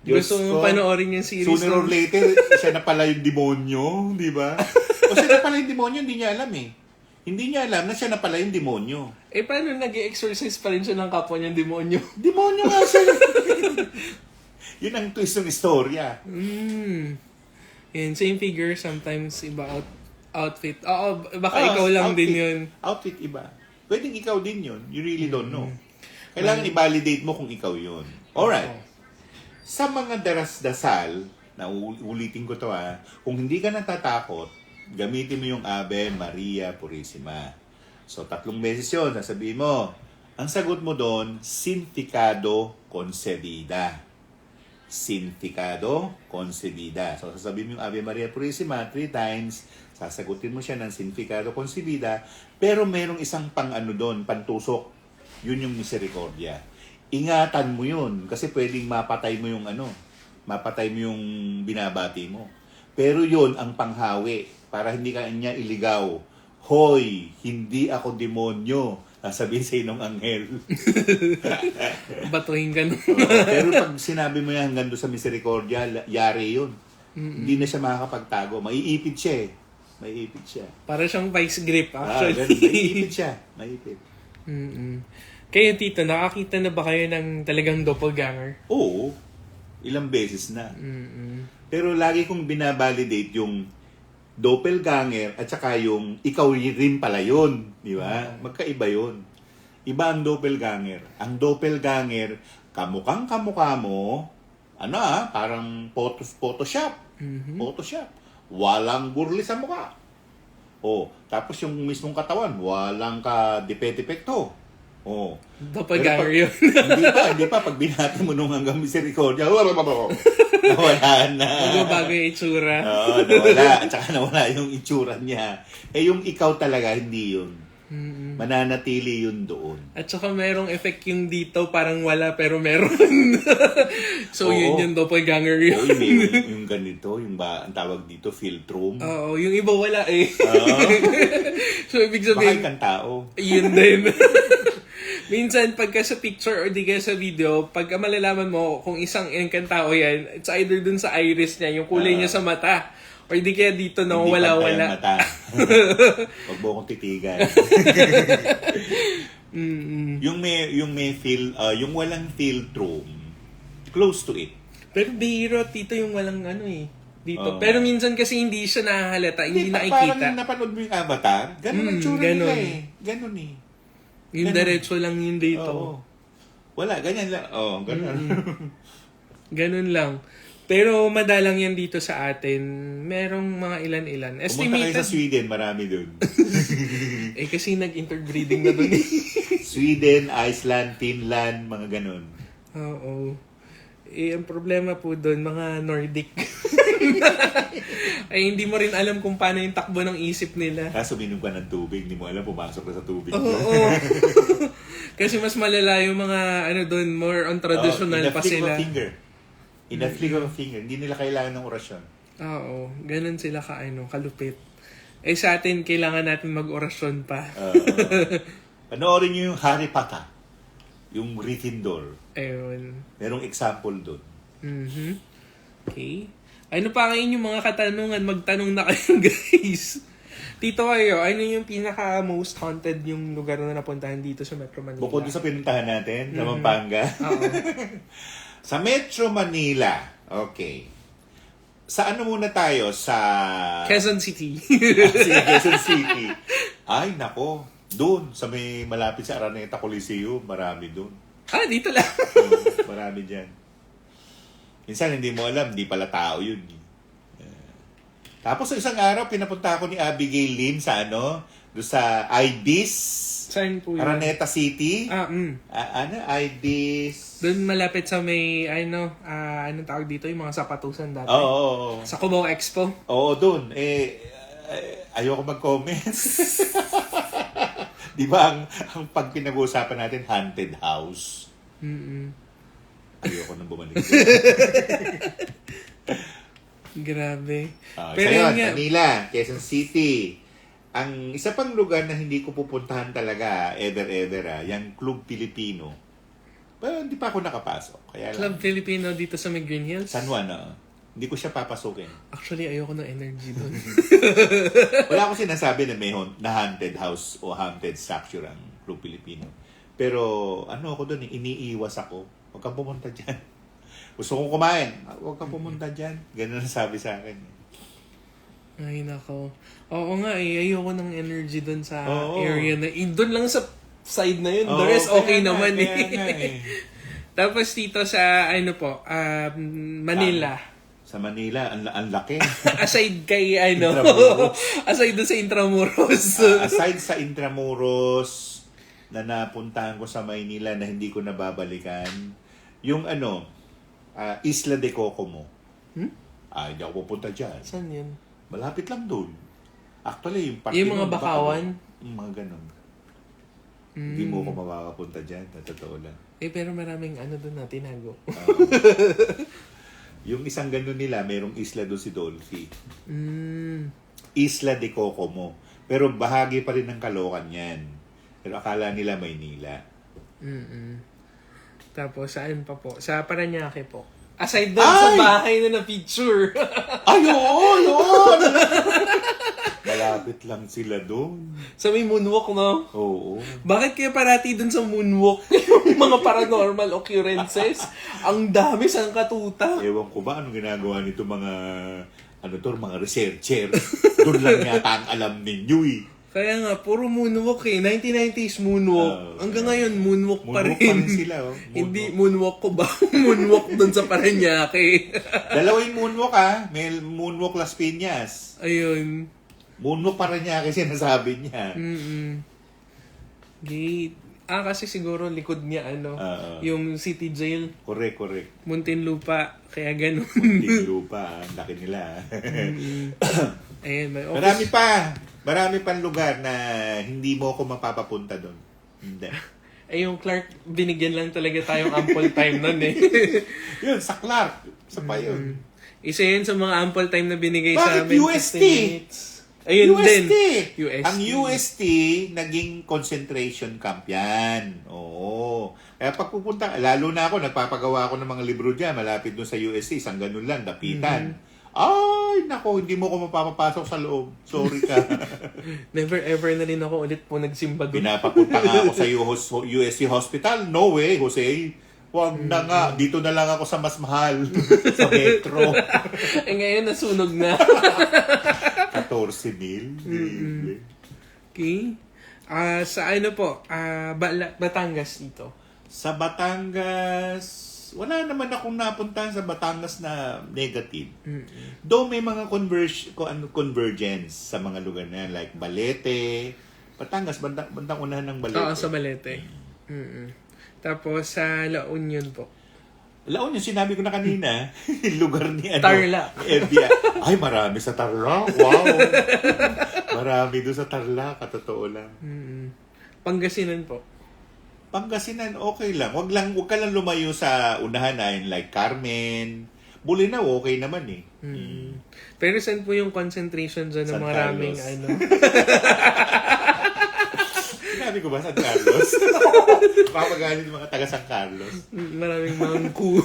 Diyos Gusto mo ko. panoorin yung series. Sooner or later, siya na pala yung demonyo, di ba? O siya na pala yung demonyo, hindi niya alam eh. Hindi niya alam na siya na pala yung demonyo. Eh, paano nag-exorcise pa rin siya ng kapwa niyang demonyo? Demonyo nga siya. Yun ang twist ng istorya. Yan, same figure, sometimes iba outfit. Oo, baka ikaw lang outfit, din yun. Outfit iba. Pwedeng ikaw din yun. You really don't know. Kailangan i-validate mo kung ikaw yun. Alright. Sa mga darasdasal, na ulitin ko to kung hindi ka natatakot, gamitin mo yung Ave Maria Purissima. So, 3 beses yun. Sasabihin mo, ang sagot mo doon, Sinficado Concedida. Sinficado Concedida. So, sasabihin mo yung Ave Maria Purissima 3 times, sasagutin mo siya ng Sinficado Concedida, pero merong isang doon, pantusok. Yun yung misericordia. Ingatan mo yun, kasi pwedeng mapatay mo yung mapatay mo yung binabati mo. Pero yun ang panghawi, para hindi ka niya iligaw. Hoy, hindi ako demonyo. Sasabihin sa inong anghel. Batuhin ka nun. Pero pag sinabi mo yan hanggang doon sa misericordia, yari yun. Hindi na siya makakapagtago. Maiipit siya eh. Maiipit siya. Para siyang vice grip, actually. Maiipit siya. Maiipit. Kayo, Tito, nakakita na ba kayo ng talagang doppelganger? Oo. Ilang beses na. Pero lagi kong binabalidate yung doppelganger at saka yung ikaw rin pala yun. Di ba? Magkaiba yun. Iba ang doppelganger. Ang doppelganger, kamukhang kamukha mo, parang Photoshop. Photoshop. Walang burli sa mukha. Tapos yung mismong katawan, walang ka-depekto. Doppelganger yun. Hindi pa. Pag binati mo nung hanggang misericordia, nawala na. Bago yung itsura. Nawala. At saka nawala yung itsura niya. Yung ikaw talaga, hindi yun. Mananatili yun doon. At saka merong effect yung dito, parang wala pero meron. So yun yung doppelganger yun. Yung ganito, ang tawag dito, philtrum. Oo, yung iba wala eh. So ibig Baka sabihin, ikang tao. yun din. Minsan, pagka sa picture or di kaya sa video, pagka malalaman mo kung isang tao yan, it's either dun sa iris niya, yung kulay niya sa mata, or di kaya dito na Hindi pantay ang wala-wala. mata. Huwag mo akong titigan. Yung walang philtrum, close to it. Pero bihira, tito, yung walang dito. Pero minsan kasi hindi siya nahahalata, hindi nakikita. Parang napanood mo yung Avatar, ganun ang tsura nila eh. Ganun eh. Yung diretso lang yun dito. Oo. Wala, ganyan lang. Ganun. Ganun lang. Pero madalang yan dito sa atin. Merong mga ilan-ilan. Pumunta kayo sa Sweden, marami dun. Kasi nag-interbreeding na dun eh. Sweden, Iceland, Finland, mga ganun. Oo. Ang problema po dun, mga Nordic. Ay, hindi mo rin alam kung paano yung takbo ng isip nila. Kaso minom ka ng tubig, hindi mo alam, pumasok na sa tubig. Oo. Kasi mas malala yung mga, dun, more on traditional pa sila. In a flick of a finger. Hindi nila kailangan ng orasyon. Oo. Ganun sila kalupit. Sa atin, kailangan natin mag-orasyon pa. Panoorin nyo yung Harry Potter. Yung Gryffindor. Ayun. Merong example doon. Okay. Ano pa ngayon yung mga katanungan? Magtanong na kayo, guys. Tito kayo, ano yung pinaka-most haunted yung lugar na napuntahan dito sa Metro Manila? Bukod doon sa pinuntahan natin, sa Pampanga. Oo. Sa Metro Manila, okay. Sa ano muna tayo? Sa Quezon City. Quezon City. Ay, nako. Doon, sa may malapit sa Araneta Coliseum, marami doon. Dito lang. Marami dyan. Minsan hindi mo alam, hindi pala tao yun. Tapos sa isang araw, pinapunta ako ni Abigail Lim sa doon sa IBIS. Saan po yun? Araneta City. IBIS. Doon malapit sa may, anong tawag dito? Yung mga sapatusan dati. Oo. Sa Cubao Expo. Oo, doon. Ayoko mag-comments. Di ba ang pag pinag-uusapan natin, haunted house? Ayoko nang bumalik. Grabe. Pero yun, Manila, Quezon City. Ang isa pang lugar na hindi ko pupuntahan talaga, ever, yung Club Filipino. Pero hindi pa ako nakapasok. Kaya Club Filipino dito sa Green Hills? San Juan, hindi ko siya papasukin. Actually, ayoko ng energy doon. Wala akong sinasabi na may haunted house o haunted structure ang Club Filipino. Pero ako doon, iniiwas ako. Huwag kang pumunta dyan. Gusto kong kumain. Huwag kang pumunta dyan. Ganun ang sabi sa akin. Ay, nako. Oo nga ayoko ng energy doon sa area na. Doon lang sa side na yun. The rest okay naman eh. Tapos dito sa, Manila. Sa Manila, ang laki. Aside kay, aside doon sa Intramuros. Aside sa Intramuros, na napuntahan ko sa Maynila na hindi ko nababalikan, yung Isla de Cocomo. Hindi ako pupunta dyan. Saan yun? Malapit lang doon. Actually, yung mga bakawan? Mga ganun. Hindi mo ko makapunta dyan, na totoo lang. Pero maraming doon na tinago. Yung isang ganun nila, merong isla doon si Dolphy. Isla de Cocomo. Pero bahagi pa rin ng Caloocan yan. Pero akala nila Maynila. Tapos, saan pa po? Sa Parañaque po. Aside doon sa bahay na na-picture. Ay, oo, yun! Malapit lang sila doon. Sa may moonwalk, no? Oo. Bakit kaya parati doon sa moonwalk yung mga paranormal occurrences? Ang dami sa katuta. Ewan ko ba anong ginagawa nito mga mga researcher. Doon lang yata ang alam ninyo eh. Kaya nga, puro moonwalk eh. 1990s moonwalk. Hanggang ngayon, moonwalk pa Moonwalk rin. pa rin sila, oh. Hindi moonwalk ko ba? Moonwalk dun sa Parañaque. Dalawa yung moonwalk, ah. May moonwalk Las Piñas. Ayun. Moonwalk pa rin niya kasi sinasabi niya. Gate. Kasi siguro likod niya, yung city jail. Correct. Muntinlupa. Kaya ganun. Munting lupa, ang laki nila. Ayan, may office. Marami pang lugar na hindi mo ako mapapapunta doon. Hindi. Yung Clark, binigyan lang talaga tayong ample time nun eh. Yun, sa Clark. Sa pa yun. Isa yun sa mga ample time na binigay Bakit sa amin. UST? 15 minutes. Ayun UST. din. UST. Ang UST, naging concentration camp yan. Oo. Kaya pag pupunta, lalo na ako, nagpapagawa ako ng mga libro dyan, malapit doon sa UST, isang ganun lang, dapitan. Ay, nako, hindi mo ko mapapapasok sa loob. Sorry ka. Never ever na rin ako ulit po nagsimba doon. Pinapapunta nga ako sa UST Hospital. No way, Jose. Huwag na nga. Dito na lang ako sa mas mahal. Sa metro. Ngayon, nasunog na. 14,000. Okay. Sa ano po? Batangas dito. Sa Batangas, wala naman akong napuntahan sa Batangas na negative. Though may mga convergence sa mga lugar na yan, like Balete. Batangas, bandang unahan ng Balete. Oo, sa Balete. Tapos sa La Union po. La Union, sinabi ko na kanina, lugar ni Tarlac. FBI. Ay, marami sa Tarlac. Wow. Marami doon sa Tarlac, katotoo lang. Pangasinan po. Pangasinan, okay lang. Wag ka lang lumayo sa unahan na yun, like Carmen. Bulinaw, okay naman eh. Pero saan po yung concentration dyan ng San maraming Carlos. Sinabi ko ba, San Carlos? Papagalit mga taga San Carlos. maraming mangku.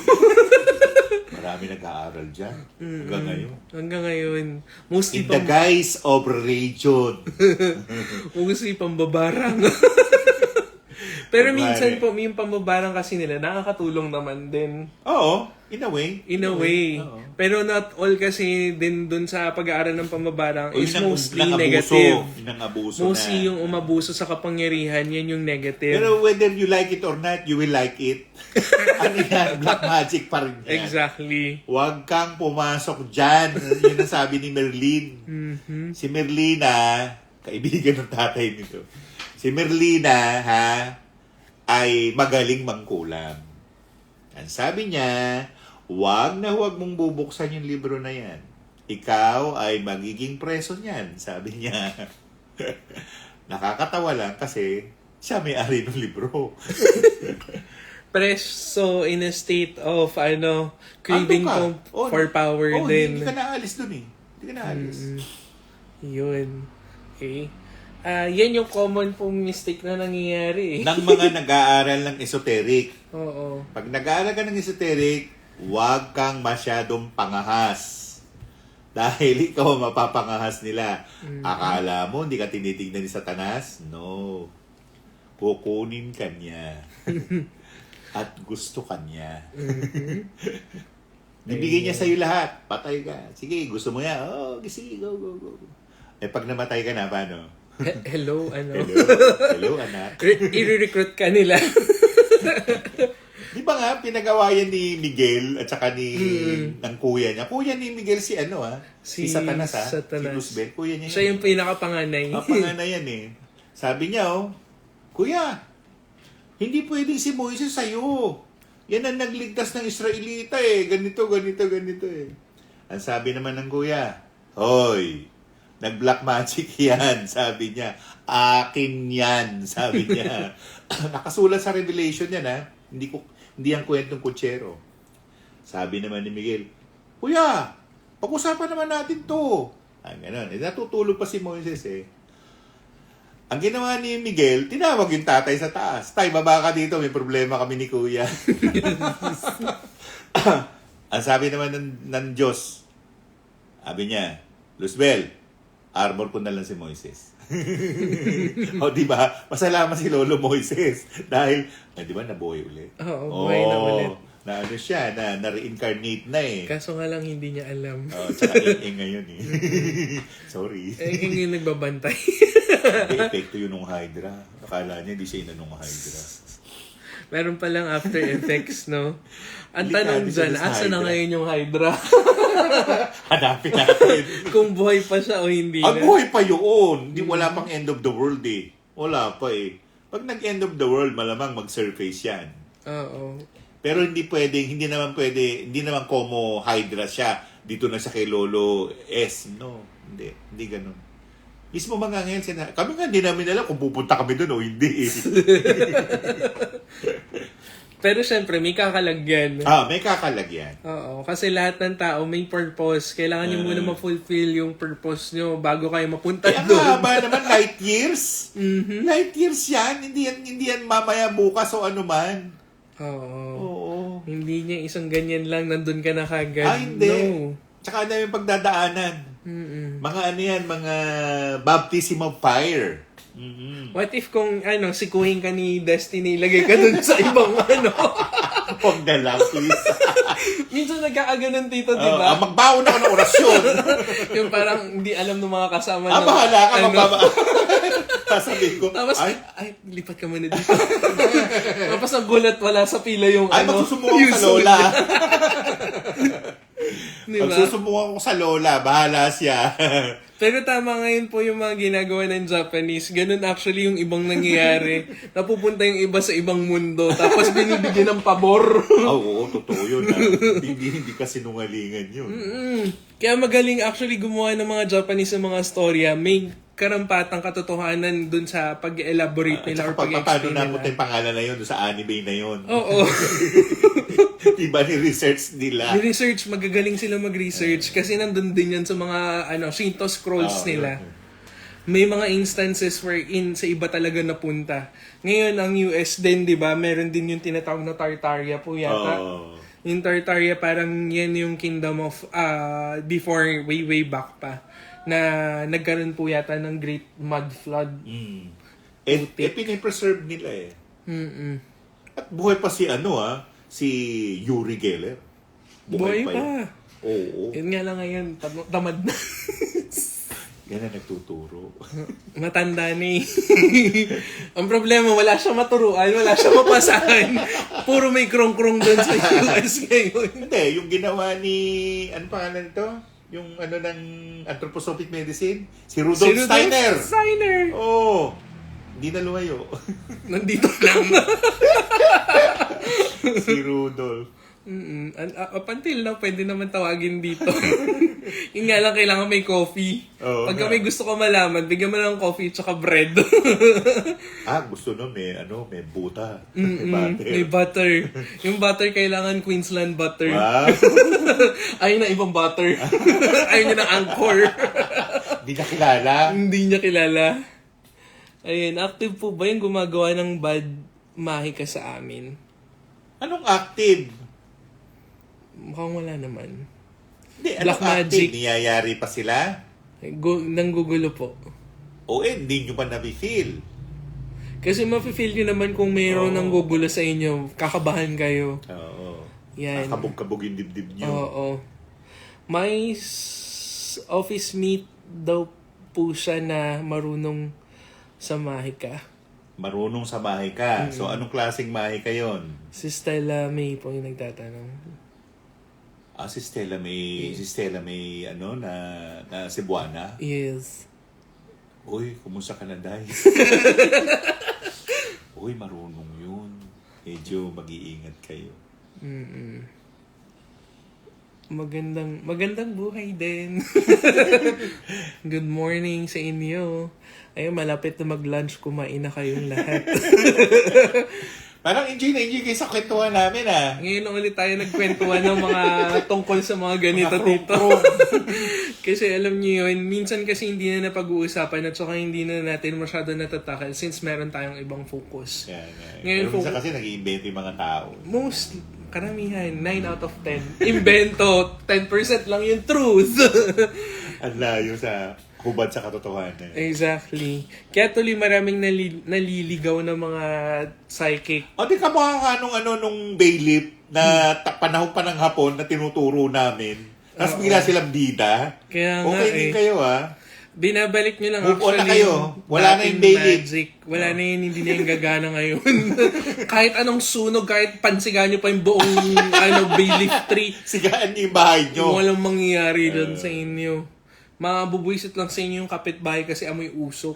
Marami nag-aaral dyan. Hanggang ngayon. Hanggang ngayon. Mostly In the guise of religion. mostly pambabarang. Pero minsan po, yung pambabarang kasi nila, nakakatulong naman din. Oo, in a way. In a way. Oo. Pero not all kasi din dun sa pag-aaral ng pambabarang is Yun ang- mostly yun ang abuso. negative. Yun ang abuso Mostly na. yung umabuso sa kapangyarihan, yan yung negative. Pero whether you like it or not, you will like it. Ano yan? Black magic pa rin yan. Exactly. Huwag kang pumasok dyan. Yun ang sabi ni Merlin. Si Merlina, kaibigan ng tatay nito. Si Merlina, ay magaling mangkulam. Ang sabi niya, huwag mong bubuksan yung libro na yan. Ikaw ay magiging preso niyan, sabi niya. Nakakatawa lang kasi siya may-ari ng libro. Preso in a state of, craving Ando ka. for power din. Hindi ka naalis dun eh. Hindi ka naalis. Yun. Okay. Yan yung common pong mistake na nangyayari eh. Ng mga nag-aaral ng esoteric. Oo. Pag nag-aaral ka ng esoteric, huwag kang masyadong pangahas. Dahil ikaw mapapangahas nila. Akala mo, hindi ka tinitignan ni Satanas? No. Kukunin ka niya. At gusto ka niya. Bibigyan niya sa'yo lahat. Patay ka. Sige, gusto mo yan. Oh, sige, go. Eh, pag namatay ka na, paano? Hello, Hello, anak. I-recruit ka nila. Di ba nga, pinagawa yan ni Miguel at saka ng kuya niya. Kuya ni Miguel si Si Satanas, Satanas. Si Luzbel. Kuya niya Siya yung pinakapanganay. Panganay yan eh. Sabi niya, Kuya, hindi pwedeng si Moises sa'yo. Yan ang nagligtas ng Israelita eh. Ganito eh. Ang sabi naman ng kuya, Hoy, nag-black magic yan, sabi niya. Akin yan, sabi niya. Nakasulat sa Revelation yan, Hindi ang kwentong kutsero. Sabi naman ni Miguel, Kuya, pag-usapan naman natin to. Ganun. Natutulog pa si Moises eh. Ang ginawa ni Miguel, tinawag yung tatay sa taas. Tay, baba ka dito, may problema kami ni Kuya. Ang sabi naman ng Diyos, sabi niya, Luzbel, armor ko na lang si Moises. O, di ba? Masalamat si Lolo Moises. Dahil, di ba, nabuhay ulit. Oo, buhay na ulit. na ano siya, na reincarnate na eh. Kaso nga lang hindi niya alam. Tsaka ing ngayon eh. Sorry. Ing yung nagbabantay. Hindi, epekto yun ng Hydra. Akala niya hindi siya inanong Hydra. Meron palang after effects, no? Ang Delikado tanong dyan, siya sa asa na Hydra. ngayon yung Hydra? Hanapin natin. Kung buhay pa siya o hindi Ang na. buhay pa yun. Hindi, wala pang end of the world eh. Wala pa eh. Pag nag-end of the world, malamang mag-surface yan. Oo. Pero hindi naman como Hydra siya. Dito na siya kay Lolo S. No, hindi ganun. Mismo mga ngayon, kami nga hindi namin alam kung pupunta kami doon o hindi. Pero syempre, may kakalagyan. May kakalagyan. Oo, kasi lahat ng tao may purpose. Kailangan nyo muna ma-fulfill yung purpose nyo bago kayo mapunta Kaya doon. nga ba naman, light years? Light years yan. Hindi yan mamaya bukas o ano man. Oo. Oo. Hindi niya isang ganyan lang, nandun ka na kagad. Hindi. No. Tsaka na yung pagdadaanan. Mga ano yan, mga baptism of fire. What if kung sikuhin ka ni Destiny, lagay ka dun sa ibang Huwag na lang, please. Minsan nagkakaganon dito, di ba? Magbaon ako ng orasyon. Yung parang hindi alam ng mga kasama Bahala ka, sasabihin ko, Tapos, ay, lipat ka muna dito. Tapos ang gulat, wala sa pila yung magsusumbong ako sa usual. lola. Diba? Magsusumbong ako sa lola, bahala siya. Pero tama ngayon po yung mga ginagawa ng Japanese. Ganun actually yung ibang nangyayari. Napupunta yung iba sa ibang mundo. Tapos binibigyan ng pabor. Oo, totoo yun. Hindi kasi nungalingan yun. Kaya magaling actually gumawa ng mga Japanese ng mga storya. May karampatang katotohanan dun sa pag-elaborate nila or Paano pag-explain napunta nila. yung pangalan na yun sa anime na yun? Oo. Diba ni-research nila? Research, magagaling sila mag-research kasi nandun din yan sa mga Shinto scrolls nila. May mga instances wherein sa iba talaga napunta. Ngayon, ang US din, di ba, meron din yung tinatawag na Tartaria po yata. Yung Tartaria, parang yan yung kingdom of, before, way back pa, na nagkaroon po yata ng Great Mud Flood. Pinipreserve nila eh. At buhay pa si Yuri Geller. Buhay pa. Yun. Oo. Yun nga lang ngayon, tamad na. Yan ang nagtuturo. Matanda na eh. Ang problema, wala siya maturuan, wala siya mapasahan. Puro may krong-krong doon sa US ngayon. Hindi, yung ginawa ni, ano pangalan ito? Yung ng anthroposophic medicine? Si Rudolf Steiner. Steiner. Oo. Hindi na lumayo. Nandito lang. Si Rudolf. Up until now, pwede naman tawagin dito. Yung nga lang, kailangan may coffee. Pagka may gusto ko malaman, bigyan mo lang ng coffee tsaka bread. Gusto nun may buta. May butter. May butter. Yung butter, kailangan Queensland butter. Wow. Ayaw na ibang butter. Ayaw niya ng Angkor. Hindi na kilala. Hindi niya kilala. Ayun, active po ba yung gumagawa ng bad mahika sa amin? Anong active? Mukhang wala naman. Hindi, Black anong active? magic. Niyayari pa sila? Nanggugulo po. Hindi nyo pa na-feel. Kasi mafe-feel nyo naman kung mayroon ng gugulo sa inyo, kakabahan kayo. Oo. Yan. Kabog-kabog yung dibdib nyo. Oo. May office mate daw po siya na marunong sa mahika. Marunong sa mahika. So, anong klaseng mahika yon? Si Stella May po yung nagtatanong. Si Stella May, na Cebuana. Yes. Uy, kumusta ka na, Day? Uy, marunong yun. Medyo mag-iingat kayo. Magandang buhay din. Good morning sa inyo. Ayun, malapit na mag-lunch, kumain na kayong lahat. Parang enjoy kayo sa kwentuhan namin, Ngayon na ulit tayo nagkwentuhan ng mga tungkol sa mga ganito Mga dito. krong-krong. Kasi alam niyo yun, minsan kasi hindi na napag-uusapan at saka hindi na natin masyado natatakal since meron tayong ibang focus. Ngayon, Ngayon, minsan kasi nag-iimbento yung mga tao. Karamihan, 9 out of 10. Invento, 10% lang yung truth. Ang layo sa hubad sa katotohanan. Exactly. Kaya tuloy maraming naliligaw na mga psychic. O di ka mga nung bailiff na panahon pa ng hapon na tinuturo namin. Tapos bigla silang bida. Kaya nga okay din kayo binabalik nyo lang Move on na actually kayo. yung Wala na dating yung bailiff. magic. Wala na yun, hindi na yung gagana ngayon. Kahit anong sunog, kahit pansigan nyo pa yung buong bailiff tree. Sigaan niyo yung bahay nyo. Walang mangyayari doon sa inyo. Mabubuisit lang sa inyo yung kapitbahay kasi amoy usok.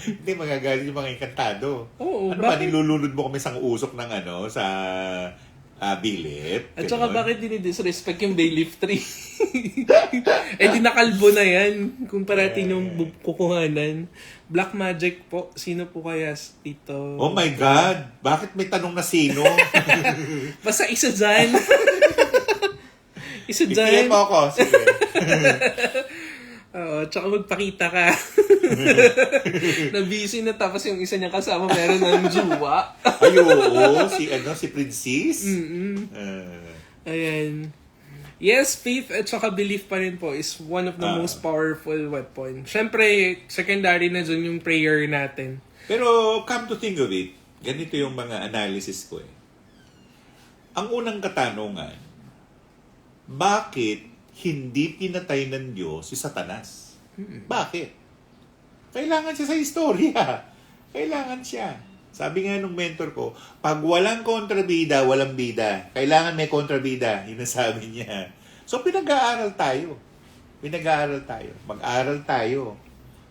Hindi, magagalit yung mga inkantado. Oo, ano ba, nilulunod mo kami sa usok ng sa billet? At saka bakit dinidisrespect yung bailiff tree? Di nakalbo na yan. Kung parating yung kukuhanan. Black magic po. Sino po kaya dito? Oh my God! Bakit may tanong na sino? Basta isa dyan. Isa PM dyan. mo ako. Sige. Oo, tsaka magpakita ka. Na busy na tapos yung isa niya kasama meron ng jowa. Ay, oo. Si Princess? Ayan. Yes, faith at saka belief pa rin po is one of the most powerful weapon. Siyempre, secondary na dun yung prayer natin. Pero come to think of it, ganito yung mga analysis ko Ang unang katanungan, bakit hindi pinatay ng Diyos si Satanas? Bakit? Kailangan siya sa istorya. Kailangan siya. Sabi nga nung mentor ko, pag walang kontrabida, walang bida. Kailangan may kontrabida. Yun ang sabi niya. So pinag-aaral tayo. Mag-aral tayo.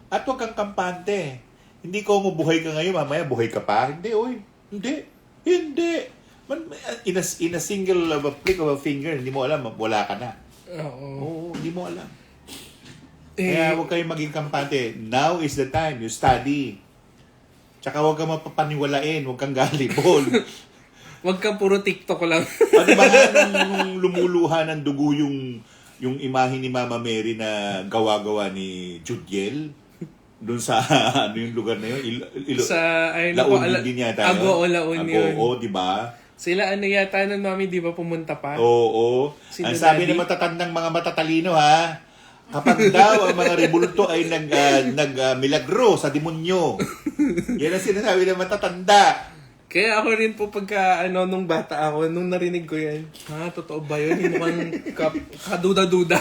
At huwag kang kampante. Hindi ko buhay ka ngayon, mamaya buhay ka pa. Hindi, oy. Hindi. In a single flick of a finger, hindi mo alam, wala ka na. Oo, hindi mo alam. Kaya huwag kayong maging kampante. Now is the time. You study. Tsaka huwag kang mapapaniwalain. Huwag kang galibol. Huwag kang puro TikTok lang. Di ba nung lumuluha ng dugo yung imahe ni Mama Mary na gawa-gawa ni Judiel? Doon sa yung lugar na yun? Sa Laon din yata yun. Agoo, Laon yun. Agoo, di ba? Sila yata nun, Mami, di ba pumunta pa? Oo. Ang sabi ng matatandang mga matatalino kapag daw ang mga rebulto ay milagro sa demonyo. Yan ang sinasabi ng matatanda. Kaya ako rin po pagka nung bata ako, nung narinig ko yan, totoo ba yun? Hindi mukhang kaduda-duda.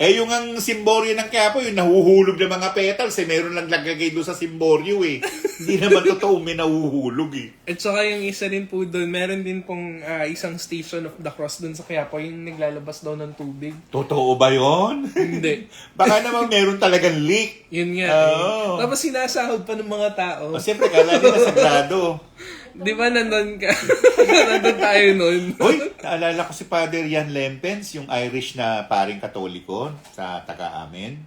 Yung ang simboryo ng Quiapo, yung nahuhulog ng mga petals, meron lang lagagay doon sa simboryo Hindi naman totoo may nahuhulog At saka yung isa rin po doon, meron din pong isang Station of the Cross doon sa Quiapo, yung naglalabas daw ng tubig. Totoo ba yun? Hindi. Baka naman meron talagang leak. Yun nga Tapos sinasahod pa ng mga tao. Siyempre, kala nila sagrado. Di ba nandun ka? Nandun tayo nun. Hoy, naalala ko si Father Jan Lempens, yung Irish na paring Katoliko sa taga-amin.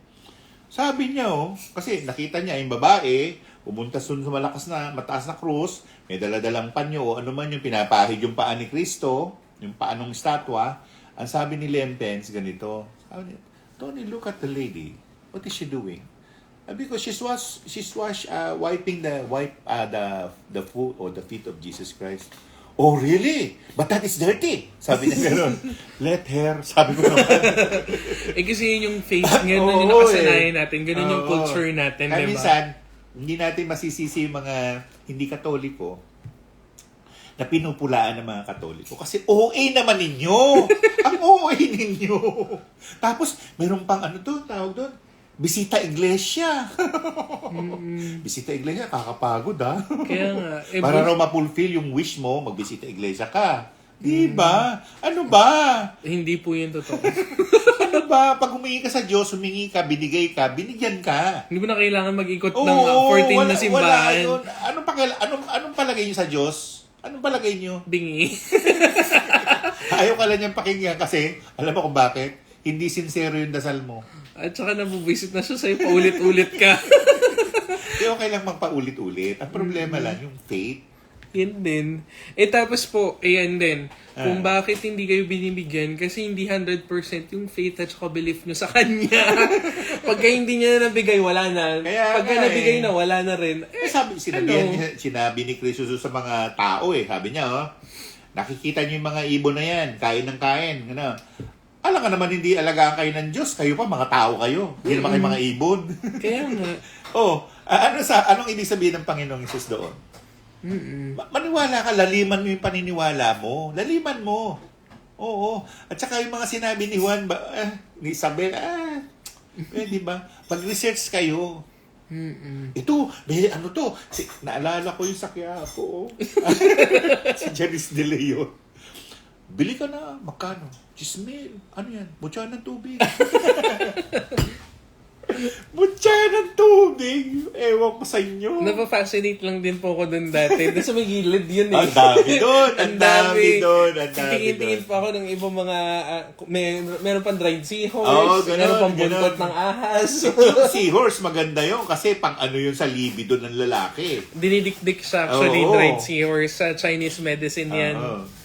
Sabi niya, kasi nakita niya yung babae, pumunta sa mataas na krus, may daladalang panyo, ano man yung pinapahid yung paa ni Kristo, yung paa ng estatwa. Ang sabi ni Lempens, ganito, sabi niya, Tony, look at the lady. What is she doing? Because she's wiping the foot or the feet of Jesus Christ. Oh, really? But that is dirty. Sabi niya gano'n. Let her. Sabi ko naman. Kasi yun yung face ngayon na yung nakasanayan natin. Ganun yung culture natin, Kaya diba? minsan, hindi natin masisisi yung mga hindi Katoliko na pinupulaan ng mga Katoliko. Kasi OA naman ninyo. Ang OA ninyo. Tapos, meron pang tawag doon? Bisita iglesia. Bisita iglesia, kakapagod Kaya nga. Para raw ma-fulfill yung wish mo, magbisita iglesia ka. Diba? Ano ba? Hindi po yun totoo. Ano ba? Pag humingi ka sa Diyos, humingi ka, binigay ka, binigyan ka. Hindi mo na kailangan mag-ikot ng 14 na simbahan. Anong palagay niyo sa Diyos? Anong palagay niyo? Bingi. Ayaw ka lang niyang pakinggan kasi, alam mo kung bakit? Hindi sincere yung dasal mo. At saka nabubisit na siya sa'yo, paulit-ulit ka. Okay lang magpaulit-ulit. Ang problema lang, yung faith. Yan din. Tapos po, ayan din. Kung bakit hindi kayo binibigyan, kasi hindi 100% yung faith at saka belief nyo sa kanya. Pagka hindi niya na nabigay, wala na. Pagka nabigay na, wala na rin. Sinabi ni Cristo sa mga tao Sabi niya, nakikita niyo yung mga ibon na yan, kain ng kain. Alam ka naman, hindi alagaan kayo ng Diyos. Kayo pa, mga tao kayo. Hindi naman kayo mga ibon. Kaya nga. Anong ibig sabihin ng Panginoong Isus doon? Maniwala ka, laliman mo yung paniniwala mo. Laliman mo. Oo. At saka yung mga sinabi ni Juan, ni Isabel, pwede ba? Mag-research kayo. Ito, ano to? Naalala ko yung sakya ko. Si Janice De Leon. Bili ka na. Magkano? 10,000. Ano yan? Butya ng tubig. Butya ng tubig. Ewan ko sa inyo. Napafascinate lang din po ako dun dati. Doon sa may gilid yun eh. Ang dami doon. Ang dami doon. Tingin-tingin pa ako ng ibang mga, meron pang dried seahorse, Oo, ganun, meron pang ganun. buntot ng ahas. Yung seahorse, maganda yun. Kasi pang ano yun sa libido ng lalaki. Dinidikdik siya actually, Oo. dried seahorse. Sa Chinese medicine yan. Oo.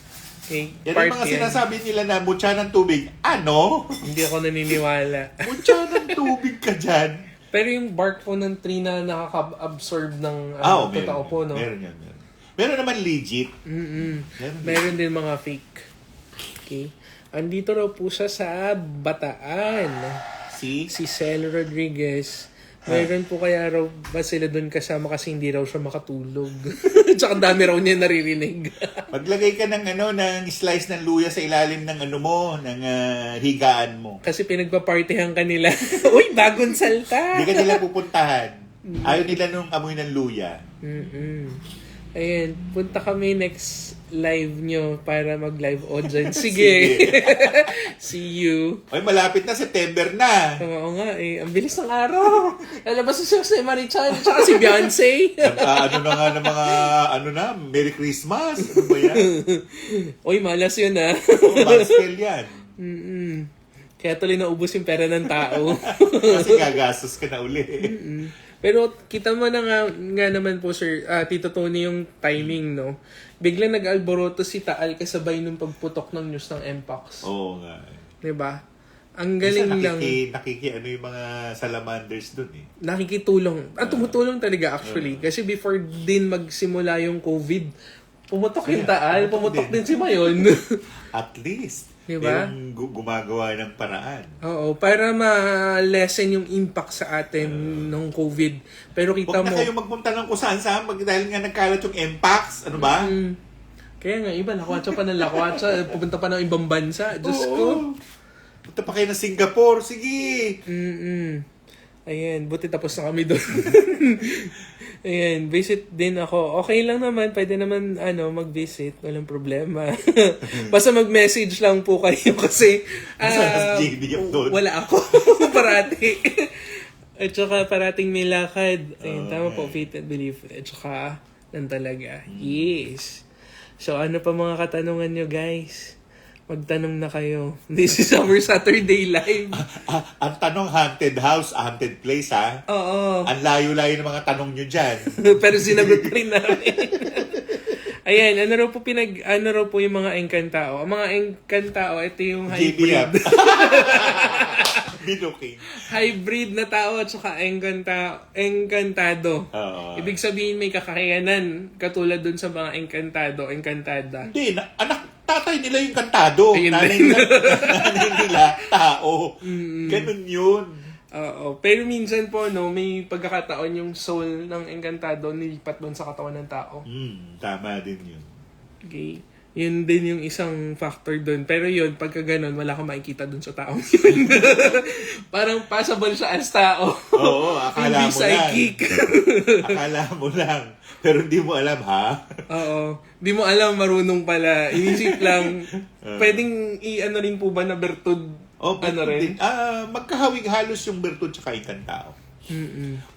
Okay, Yan part ang mga yan. sinasabi nila na butya ng tubig. Ano? Hindi ako naniniwala. Butya ng tubig ka dyan. Pero yung bark po ng tree na nakaka-absorb ng totoo po, no? Meron yan. Meron naman legit. Meron din mga fake. Okay. Andito raw po siya sa Bataan. Si Cel Rodriguez. Meron po kaya raw ba sila doon kasama kasi hindi raw siya makatulog. Tsaka dami raw niya naririnig. Maglagay ka ng ng slice ng luya sa ilalim ng ng higaan mo. Kasi pinagpapartyhan kanila. Uy, bagong salta! Hindi ka nila pupuntahan. Ayaw nila nung amoy ng luya. Ayan, punta kami next live nyo para mag-live audience. Sige. See you. Ay, malapit na, September na. Oo nga eh. Ang bilis ng araw. Lalabas si Jose Marichan at si Beyonce. Ano na nga ng mga, Merry Christmas. Ano ba yan? Uy, malas yun ah. Gospel yan. Kaya tuloy naubos yung pera ng tao. Kasi gagastos ka na uli. Pero kita mo na nga naman po sir, Tito Tony, yung timing, no? Biglang nag-alboroto si Taal kasabay nung pagputok ng news ng Mpox. Oo nga. Diba? Ang galing lang. Yung mga salamanders dun eh. Nakikitulong. Tumutulong talaga actually. Kasi before din magsimula yung COVID, pumutok yung Taal, pumutok din si Mayon. At least. Diba? Merong gumagawa ng paraan. Oo, para ma-lessen yung impact sa atin ng COVID. Pero kita Huwag mo... na kayo magpunta ng kusaan-saan dahil nga nagkalat yung Mpox. Ano ba? Kaya nga, iba, lakwatsa pa ng lakwatsa. Pupunta pa ng ibang bansa. Diyos ko. Punta pa kayo ng Singapore. Sige. Ayan, buti tapos na kami doon. Ayan, visit din ako. Okay lang naman, pwede naman mag-visit, walang problema. Basta mag-message lang po kayo kasi wala ako parati. At saka parating may lakad. Ayun, tama po, faith and belief. At saka, nan talaga. Yes. So, ano pa mga katanungan nyo, guys? Magtanong na kayo. This is our Saturday live. Ang tanong, haunted house, haunted place, ha? Oo. Ang layo-layo ng mga tanong nyo dyan. Pero sinagot rin namin. Ayan, ano raw po yung mga engkantao? Ang mga engkantao, ito yung hybrid. Binuking. Hybrid na tao at saka engkantado. Ibig sabihin may kakayanan katulad dun sa mga engkantada. Hindi, tatay nila yung kantado. Ayun Nanay nila, tao. Ganun yun. Oo. Pero minsan po, may pagkakataon yung soul ng engkantado nilipat doon sa katawan ng tao. Tama din yun. Okay. Yun din yung isang factor doon. Pero yun, pagka ganun, wala kang makikita doon sa tao yun. Parang passable siya as tao. Oo, akala hindi mo lang. psychic. Akala mo lang. Pero hindi mo alam, ha? Oo. Hindi mo alam, marunong pala. Inisip lang. Pwedeng i-ano rin po ba na bertud? Rin? Magkahawig halos yung bertud tsaka inkantao.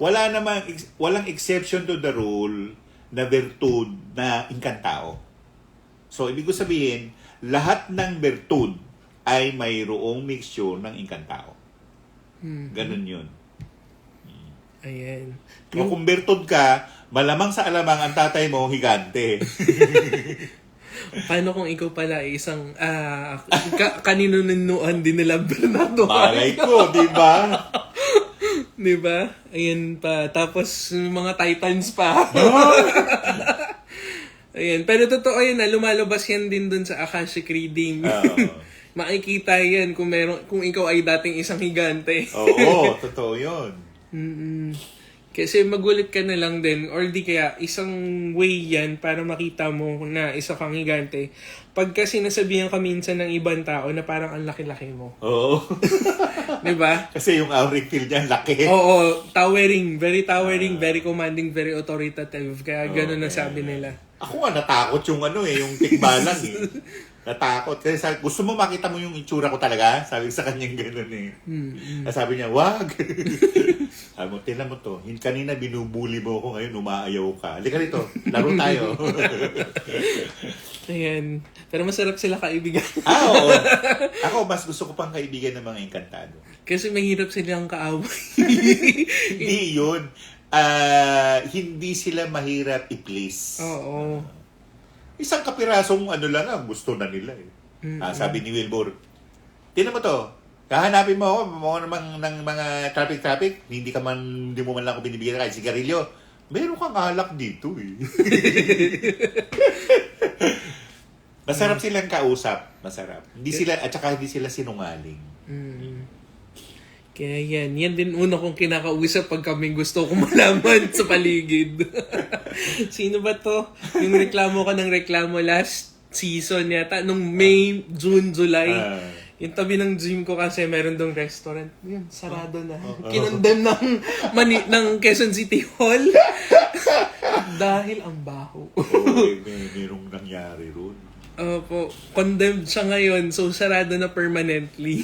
Walang exception to the rule na bertud na inkantao. So, ibig ko sabihin, lahat ng bertud ay mayroong mixture ng inkantao. Ganun yun. Ayan. Kung bertud ka, malamang sa alamang ang tatay mo, higante. Paano kung ikaw pala ay isang kanino-ninuan din nila Bernardo? Malay ko, di ba? Di ba? Ayan pa. Tapos, mga Titans pa. Ayan. Pero totoo yun na lumalabas yan din dun sa Akashic Reading. Oo. Makikita yan kung ikaw ay dating isang higante. Oo, totoo yun. Mm-mm. Kasi magulat ka na lang din or di kaya isang way yan para makita mo na isa kang higante. Pagka sinasabihan ka minsan ng ibang tao na parang ang laki-laki mo. Oo. Di ba? Kasi yung auric field niya, laki. Oo, towering, very commanding, very authoritative. Kaya ganun ang sabi nila. Ako nga natakot yung yung tikbalang eh. Natakot. Kasi gusto mo makita mo yung itsura ko talaga? Sabi sa kanyang gano'n eh. Sabi niya, wag. Sabi mo, tinan mo to. Kanina binubuli mo ako, ngayon umaayaw ka. Halika rito, laro tayo. Ayan. Pero masarap sila kaibigan. Oo. Ako, mas gusto ko pang kaibigan ng mga engkantado. Kasi mahirap silang kaaway. Hindi yun. Hindi sila mahirap i-please. Oo. Isang kapirasong lang gusto na nila eh. Sabi ni Wilbur, tinan mo to, kahanapin mo ako, ng mga traffic, hindi mo man lang ako binibigyan kahit sigarilyo. Meron kang alak dito eh. Masarap silang kausap. Masarap. Hindi sila sinungaling. Kaya yan din una kong kinakausap pag kaming gusto kong malaman sa paligid. Sino ba to? Yung reklamo ka ng reklamo last season yata, nung May, June, July. Yung tabi ng gym ko kasi meron dong restaurant. Yun, sarado na. Kinondem ng Quezon City Hall. Dahil ang baho. Merong nangyari ron. Opo, condemned siya ngayon, so sarado na permanently.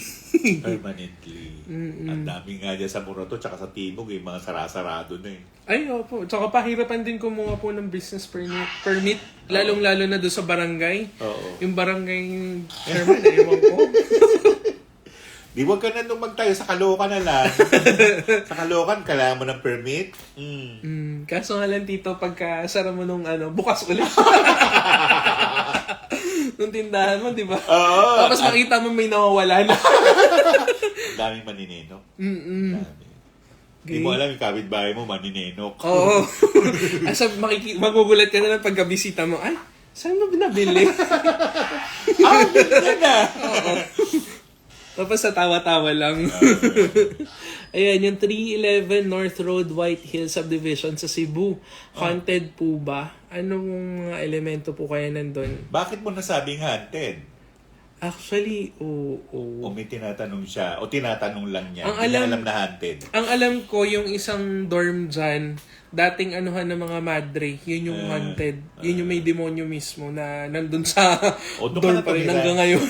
Permanently. Ang dami nga dyan sa Murato tsaka sa Timog, mga sarado na eh. Ay, opo. Tsaka pahirapan din kumuha po ng business permit. Lalong-lalo na doon sa barangay. Oo. Yung barangay chairman, ewan ko. Di wag ka na nung magtayo sa Caloocan na lang. Sa Caloocan, kailangan mo ng permit. Kaso nga lang, Tito, pagka sara mo nung bukas ulit. Nung tindahan mo, di ba? Oo. Tapos makita mo may nawawala na. Ang daming manineno. Dami. Okay. Di mo alam yung kapitbahay mo, maninenok. Oo. Asa magugulat ka na lang pagkabisita mo, ay, saan mo binabili? Yan na! Oo. Tapos sa tawa-tawa lang. Ayan, yung 311 North Road, White Hill Subdivision sa Cebu. Haunted po ba? Anong mga elemento po kaya nandun? Bakit mo nasabing haunted? Actually, O may tinatanong siya, o tinatanong lang niya. Ang Hindi niya alam- alam na haunted. Ang alam ko, yung isang dorm dyan, dating anuhan ng mga madre, yun yung haunted. Yun yung may demonyo mismo na nandun sa O, doon ka dorm na pa rin tumira. hanggang ngayon.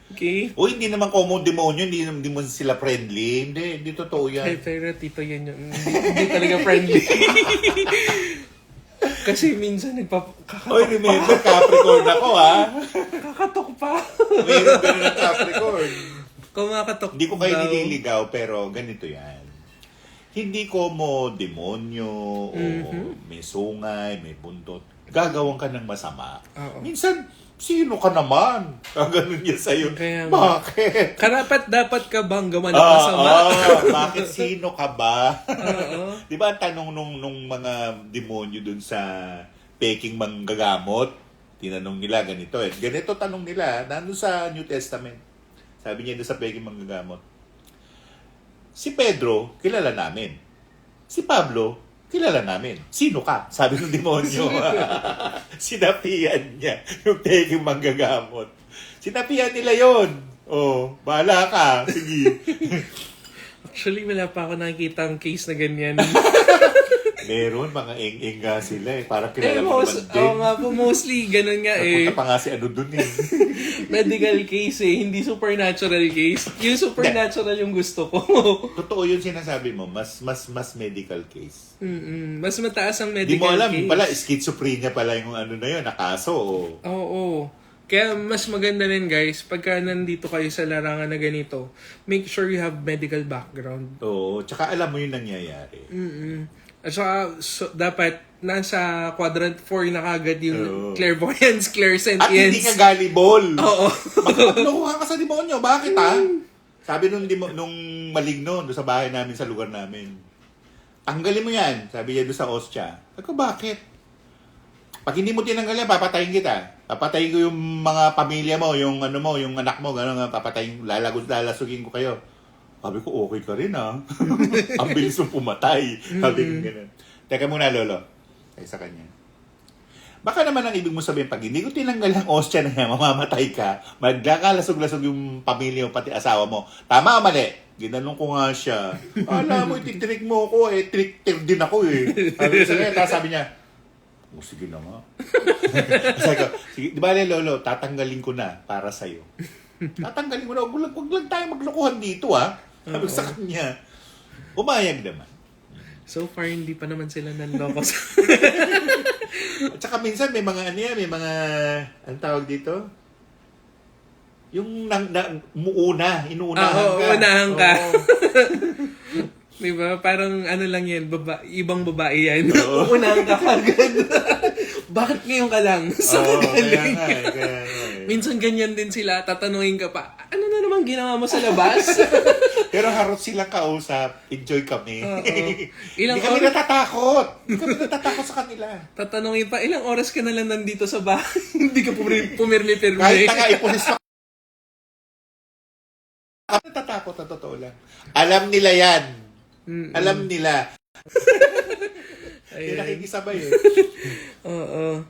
Okay? O hindi naman common demonyo, hindi mo sila friendly. Hindi totoo yan. Ay, pero tito yan yun. Hindi talaga friendly. Kasi minsan Oy, kakatok remember, Capricorn ako ha. Kakatok pa. Meron ka ng Capricorn. Kumakatok Hindi ko kayo daw. nililigaw, pero ganito yan. Hindi ko mo demonyo, o may sungay, may buntot. Gagawan ka ng masama. Oo. Minsan, sino ka naman? Gaganon niya sa'yo. Kaya nga. Bakit? Dapat ka bang gawa ng masama? Bakit sino ka ba? Oo. Di ba ang tanong nung mga demonyo dun sa peking manggagamot? Tinanong nila ganito eh. Ganito tanong nila, nandun sa New Testament. Sabi niya dun sa peking manggagamot. Si Pedro, kilala namin. Si Pablo, kilala namin. Sino ka? Sabi ng demonyo. Sinapian niya yung peking manggagamot. Sinapian nila yon. Oh, bahala ka. Sige. Actually, wala pa ako nakikita ang case na ganyan. Meron, mga eng-eng nga sila eh. Parang kilala mo naman din. Oo nga po, mostly, ganun nga eh. Napunta pa nga si ano dun eh. Medical case eh, hindi supernatural case. Yung supernatural yung gusto ko. Totoo yun sinasabi mo, mas medical case. Mas mataas ang Di medical mo alam, case. pala, schizophrenia pala yung ano na yun, nakaso. Oo. Kaya mas maganda rin guys, pagka nandito kayo sa larangan na ganito, make sure you have medical background. Oo, tsaka alam mo yung nangyayari. At saka, dapat nasa quadrant 4 na kagad yung Oo. clairvoyance, At clairsentience. hindi ka gullible. Oo. Magkakuha ka sa demonyo. Bakit ha? Sabi nung maligno doon sa bahay namin, sa lugar namin. Tanggalin mo yan. Sabi niya doon sa ostya. Sabi ko, bakit? Pag hindi mo tinanggal yan, papatayin kita. Papatayin ko yung mga pamilya mo, yung ano mo, yung anak mo, gano'n nga, papatayin, lalasugin ko kayo. Sabi ko, okay ka rin ah. Ang bilis mong pumatay. Sabi ko gano'n. Teka muna, Lolo. Ay sa kanya. Baka naman ang ibig mo sabihin, pag hindi ko tinanggal ang ostya na yan, mamamatay ka, magkakalasog-lasog yung pamilya mo, pati asawa mo. Tama o mali? Ginanong ko nga siya. Alam mo, ititrick mo ako eh. Trick din ako eh. Sabi ko sa kanya, tapos sabi niya, oh, sige na nga. Sabi ko, sige, di ba Lolo, tatanggalin ko na para sa'yo. Tatanggalin ko na, wag lang tayo maglokohan dito ah. Sabi ko sa kanya, umayag naman. So far, hindi pa naman sila nanloko sa... At saka minsan may mga ano yan, may mga, anong tawag dito? Yung inuunahan ka. Unahan ka. Oo. Diba? Parang ano lang yan, ibang babae yan. Oo. Unahan ka kagad. Bakit ngayon ka lang? So, Oo, kaya nga eh. minsan ganyan din sila, tatanungin ka pa, ano na naman ginawa mo sa labas? Pero harot silang kausap, enjoy kami. Ilang Hindi kami natatakot. Hindi kami natatakot sa kanila. Tatanungin pa, ilang oras ka na lang nandito sa bahay? Hindi ka pumirmi-pirmi. Kahit nga ipulis pa. Ako natatakot na totoo lang. Alam nila yan. Alam nila. Hindi nakikisabay eh. Oo.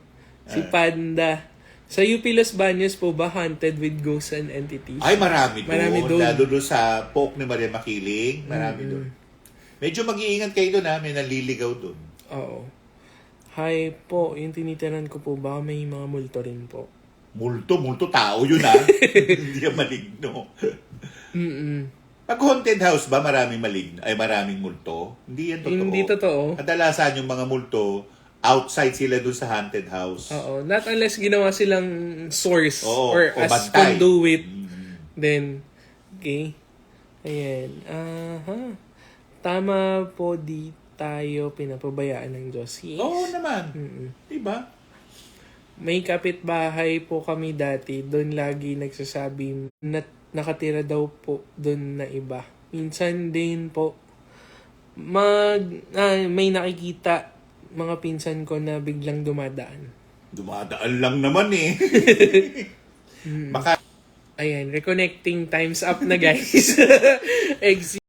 Si Panda. Sa UP Los Baños po ba haunted with ghosts and entities? Ay, marami doon. Marami doon. Lalo doon sa Poke ni Maria Makiling. Marami doon. Medyo mag-iingat kayo doon ha. May naliligaw doon. Oo. Hi po, yung tinitiran ko po, baka may mga multo rin po. Multo tao yun ha. Hindi yan maligno. Pag haunted house ba, maraming maligno? Ay, maraming multo? Hindi yan totoo. Hindi totoo. Kadalasan yung mga multo, outside sila doon sa haunted house. Oo. Not unless ginawa silang source Oo, or o as bantay. conduit. Then, okay. Ayan. Tama po, di tayo pinapabayaan ng Diyos. Yes. Oo naman. Diba? May kapitbahay po kami dati. Doon lagi nagsasabi na nakatira daw po doon na iba. Minsan din po, may nakikita mga pinsan ko na biglang dumadaan. Dumadaan lang naman eh. Baka Ayan, reconnecting times up na guys. Exit